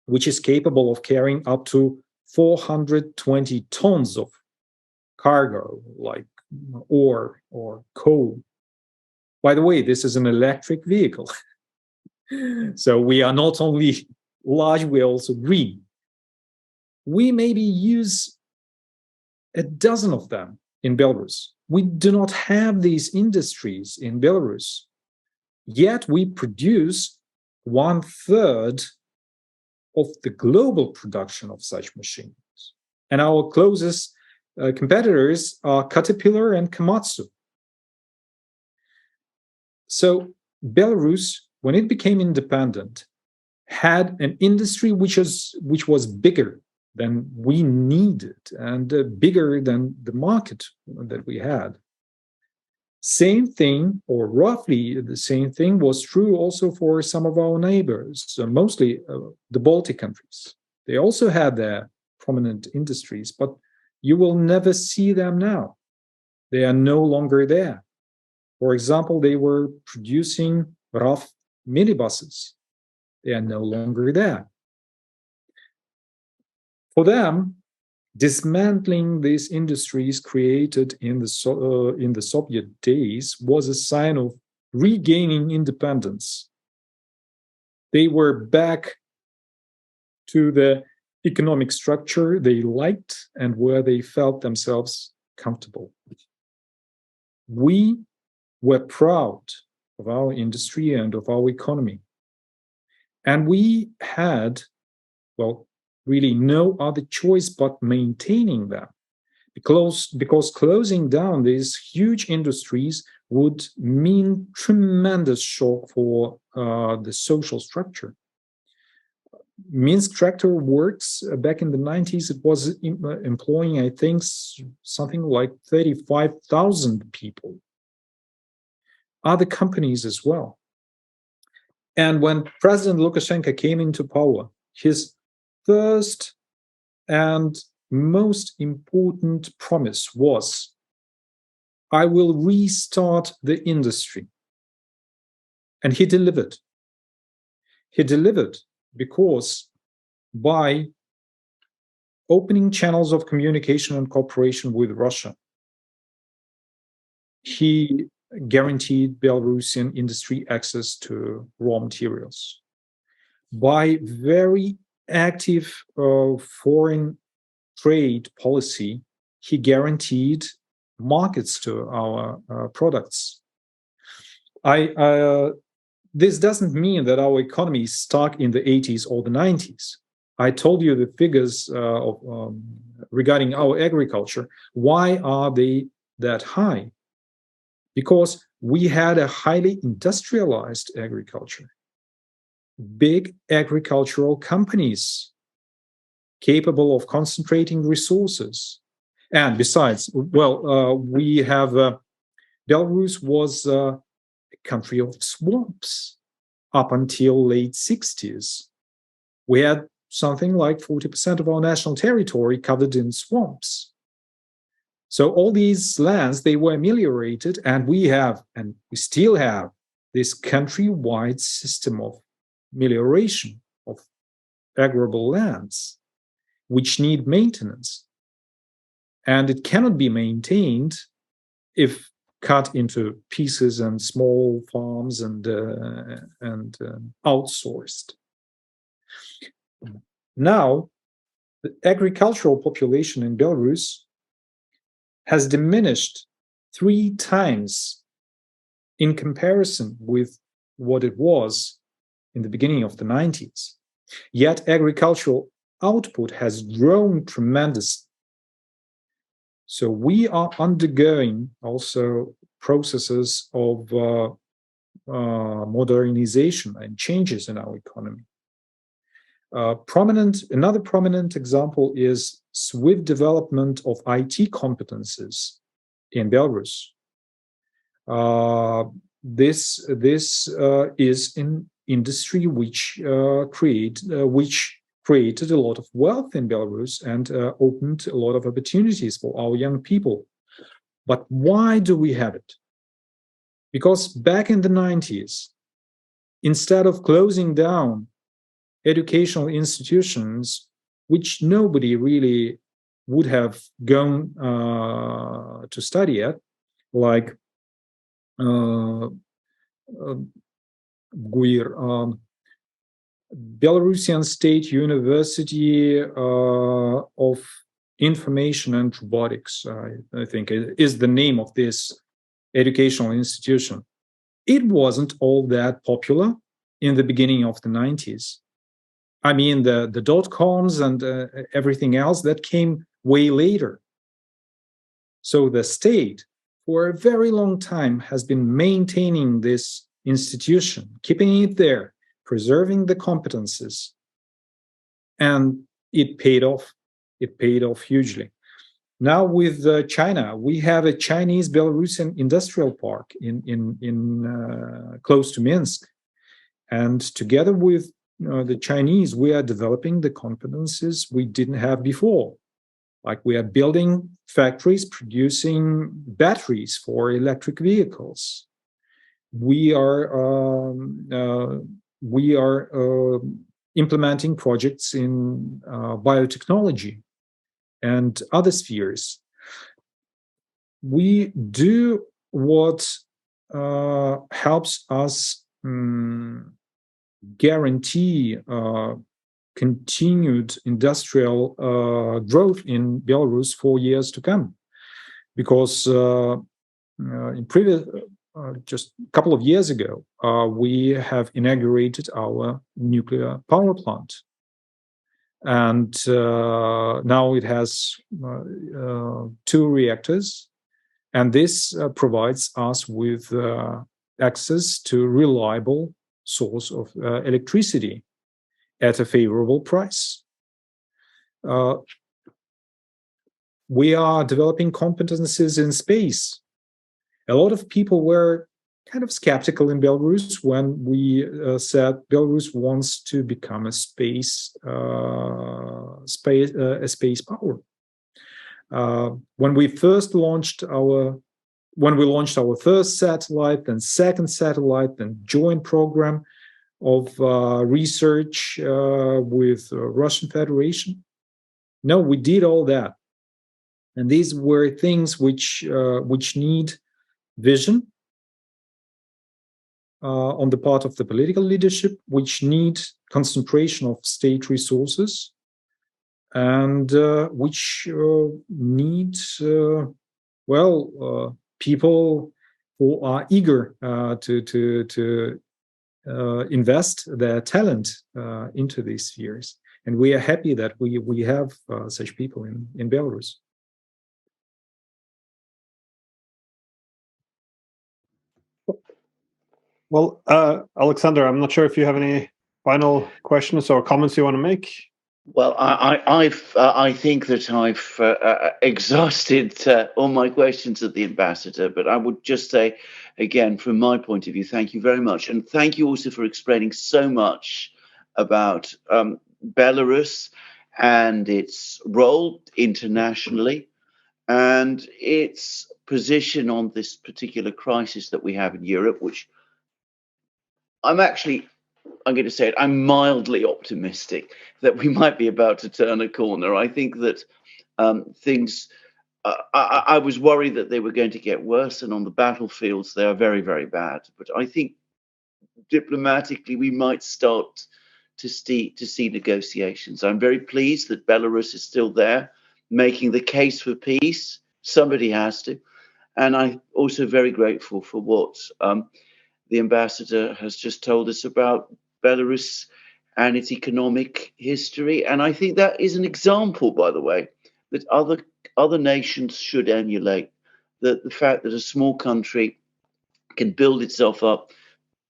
which is capable of carrying up to 420 tons of cargo, like ore or coal. By the way, this is an electric vehicle. So we are not only large, we are also green. We maybe use a dozen of them in Belarus. We do not have these industries in Belarus, yet we produce 1/3 of the global production of such machines. And our closest competitors are Caterpillar and Komatsu. So Belarus, when it became independent, had an industry which was bigger than we needed and bigger than the market that we had. Same thing, or roughly the same thing, was true also for some of our neighbors, mostly the Baltic countries. They also had their prominent industries, but you will never see them now. They are no longer there. For example, they were producing RAF minibuses. They are no longer there. For them, dismantling these industries created in the Soviet days was a sign of regaining independence. They were back to the economic structure they liked and where they felt themselves comfortable. We were proud of our industry and of our economy. And we had, well, really no other choice but maintaining them, because closing down these huge industries would mean tremendous shock for the social structure. Minsk Tractor Works, back in the 90s, it was employing, I think, something like 35,000 people. Other companies as well. And when President Lukashenko came into power, his first and most important promise was, I will restart the industry. And he delivered. He delivered because by opening channels of communication and cooperation with Russia, he guaranteed Belarusian industry access to raw materials. By very active foreign trade policy, he guaranteed markets to our products. This doesn't mean that our economy is stuck in the 80s or the 90s. I told you the figures regarding our agriculture. Why are they that high? Because we had a highly industrialized agriculture. Big agricultural companies capable of concentrating resources. And besides, well, we have, Belarus was a country of swamps up until late 60s. We had something like 40% of our national territory covered in swamps. So all these lands, they were ameliorated, and we have, and we still have, this countrywide system of melioration of arable lands, which need maintenance. And it cannot be maintained if cut into pieces and small farms and outsourced. Now, the agricultural population in Belarus has diminished 3 times in comparison with what it was in the beginning of the 90s. Yet agricultural output has grown tremendously. So we are undergoing also processes of modernization and changes in our economy. Another prominent example is swift development of IT competences in Belarus. This is an industry which created a lot of wealth in Belarus and opened a lot of opportunities for our young people. But why do we have it? Because back in the 90s, instead of closing down educational institutions, which nobody really would have gone to study at, like Belarusian State University of Information and Robotics, I think is the name of this educational institution. It wasn't all that popular in the beginning of the 90s. I mean, the dot-coms and everything else that came way later. So the state, for a very long time, has been maintaining this institution, keeping it there, preserving the competences. And it paid off. It paid off hugely. Now with China, we have a Chinese Belarusian industrial park in close to Minsk. And together with the Chinese, we are developing the competences we didn't have before. Like we are building factories producing batteries for electric vehicles. We are implementing projects in biotechnology and other spheres. We do what helps us guarantee continued industrial growth in Belarus for years to come, because in previous just a couple of years ago we have inaugurated our nuclear power plant, and now it has 2 reactors, and this provides us with access to reliable source of electricity at a favorable price. We are developing competencies in space. A lot of people were kind of skeptical in Belarus when we said Belarus wants to become a space power. When we launched our first satellite, then second satellite, then joint program of research with Russian Federation. No, we did all that, and these were things which need vision on the part of the political leadership, which need concentration of state resources, and which need people who are eager to invest their talent into these spheres. And we are happy that we have such people in Belarus. Well, Alexander, I'm not sure if you have any final questions or comments you want to make. Well, I think that I've exhausted all my questions of the ambassador, but I would just say, again, from my point of view, thank you very much. And thank you also for explaining so much about Belarus and its role internationally and its position on this particular crisis that we have in Europe, which I'm going to say it, I'm mildly optimistic that we might be about to turn a corner. I think that things, I was worried that they were going to get worse, and on the battlefields, they are very, very bad. But I think diplomatically, we might start to see negotiations. I'm very pleased that Belarus is still there, making the case for peace. Somebody has to. And I'm also very grateful for what the ambassador has just told us about Belarus and its economic history. And I think that is an example, by the way, that other nations should emulate. The fact that a small country can build itself up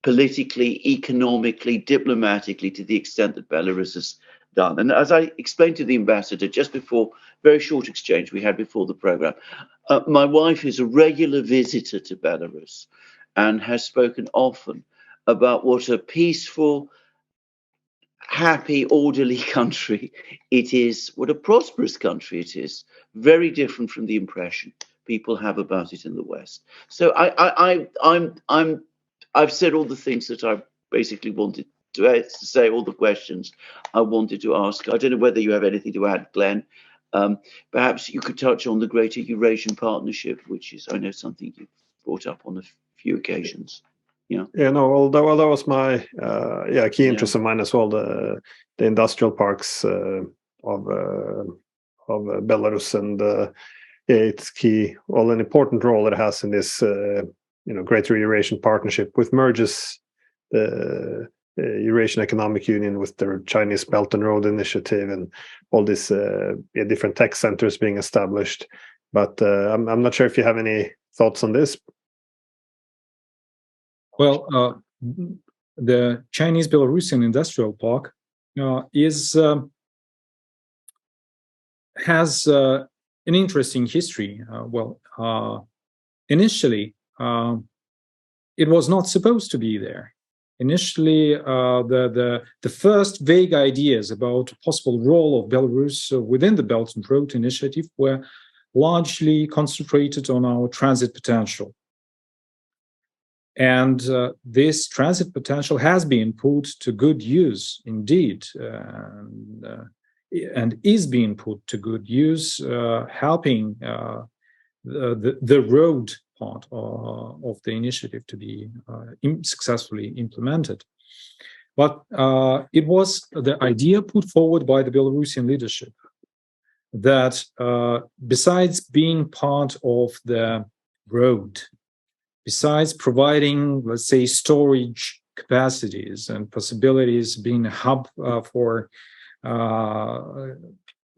politically, economically, diplomatically, to the extent that Belarus has done. And as I explained to the ambassador just before, very short exchange we had before the program, my wife is a regular visitor to Belarus and has spoken often about what a peaceful, happy, orderly country it is, what a prosperous country it is, very different from the impression people have about it in the West. So I've said all the things that I basically wanted to say, all the questions I wanted to ask. I don't know whether you have anything to add, Glenn. Perhaps you could touch on the Greater Eurasian Partnership, which is, I know, something you've brought up on a few occasions. Yeah. Yeah. No. Well, that was my key interest of mine as well. The industrial parks of Belarus, and it's key. Well, an important role it has in this Greater Eurasian Partnership, which merges the Eurasian Economic Union with their Chinese Belt and Road Initiative and all these different tech centers being established. But I'm not sure if you have any thoughts on this. Well, the Chinese Belarusian Industrial Park has an interesting history. Initially, it was not supposed to be there. Initially, the first vague ideas about the possible role of Belarus within the Belt and Road Initiative were largely concentrated on our transit potential. And this transit potential has been put to good use indeed, and is being put to good use, helping the road part of the initiative to be successfully implemented. But it was the idea put forward by the Belarusian leadership that besides being part of the road, besides providing, let's say, storage capacities and possibilities, being a hub for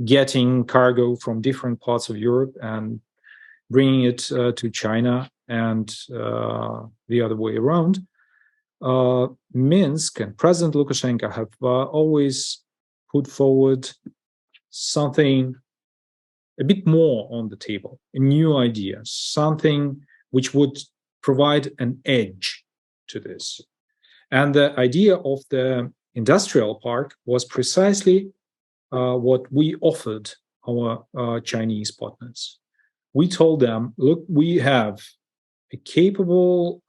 getting cargo from different parts of Europe and bringing it to China and the other way around, Minsk and President Lukashenko have always put forward something a bit more on the table, a new idea, something which would provide an edge to this. And the idea of the industrial park was precisely what we offered our Chinese partners. We told them, look, we have a capable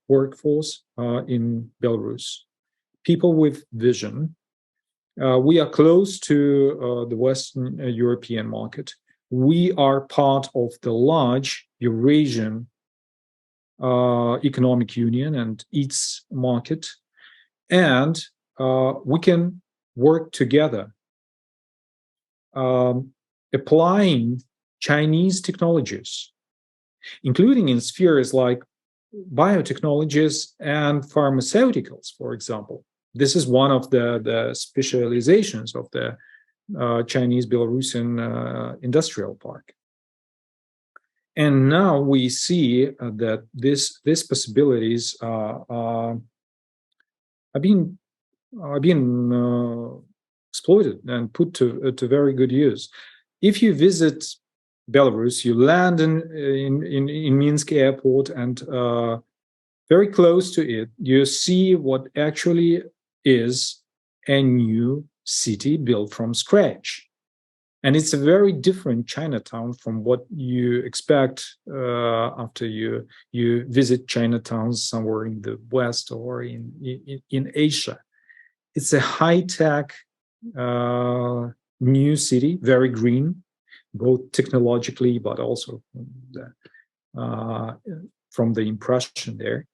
workforce in Belarus, people with vision. We are close to the Western European market. We are part of the large Eurasian Economic Union and its market, and we can work together, applying Chinese technologies, including in spheres like biotechnologies and pharmaceuticals, for example. This is one of the specializations of the Chinese Belarusian industrial park. And now we see that these possibilities are being exploited and put to very good use. If you visit Belarus, you land in Minsk airport, and very close to it, you see what actually is a new city built from scratch. And it's a very different Chinatown from what you expect after you visit Chinatowns somewhere in the West or in Asia. It's a high-tech new city, very green, both technologically, but also from the impression there.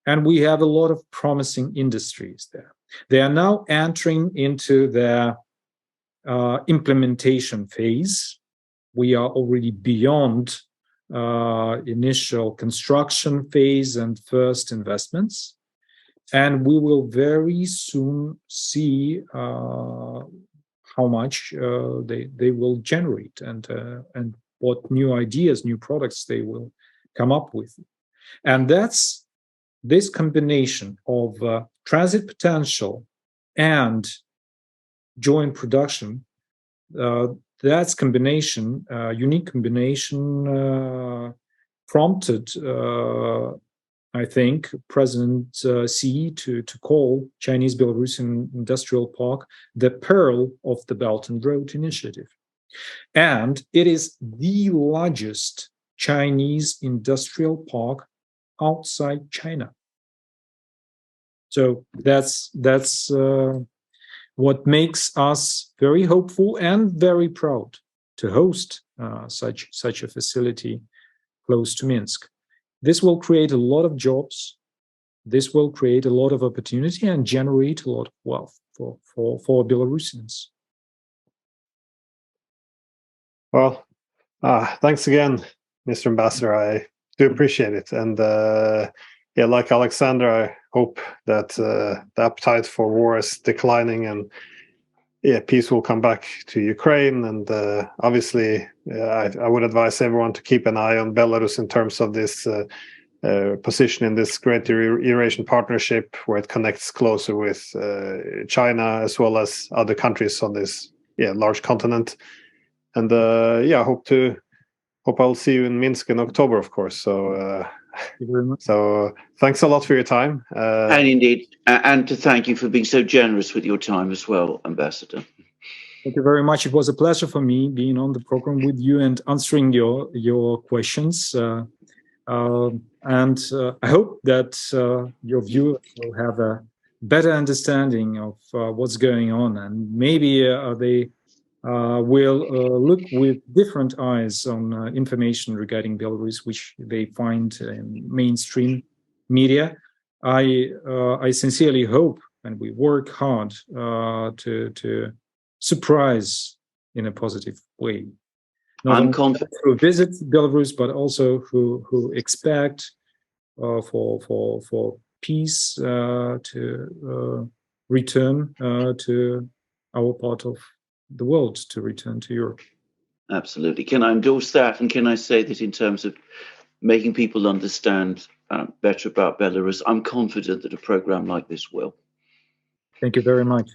And we have a lot of promising industries there. They are now entering into the implementation phase. We are already beyond initial construction phase and first investments. and we will very soon see how much they will generate and what new ideas, new products they will come up with. And that's this combination of transit potential and joint production. That's combination, unique combination, prompted, I think, President Xi to call Chinese Belarusian Industrial Park the Pearl of the Belt and Road Initiative. And it is the largest Chinese industrial park outside China. So that's what makes us very hopeful and very proud to host such a facility close to Minsk. This will create a lot of jobs. This will create a lot of opportunity and generate a lot of wealth for Belarusians. Well, thanks again, Mr. Ambassador. I do appreciate it. And yeah, like Alexander, I hope that the appetite for war is declining and yeah, peace will come back to Ukraine. And obviously, I would advise everyone to keep an eye on Belarus in terms of this position in this great Eurasian partnership, where it connects closer with China as well as other countries on this large continent. And yeah, I hope I'll see you in Minsk in October, of course. So so thanks a lot for your time. And indeed, and to thank you for being so generous with your time as well, Ambassador. Thank you very much. It was a pleasure for me being on the program with you and answering your questions. And I hope that your viewers will have a better understanding of what's going on, and maybe they will look with different eyes on information regarding Belarus, which they find in mainstream media. I sincerely hope, and we work hard to surprise in a positive way. Not I'm only confident who visit Belarus, but also who expect for peace to return to our part of the world, to return to Europe. Absolutely. Can I endorse that? And can I say that in terms of making people understand better about Belarus, I'm confident that a program like this will. Thank you very much.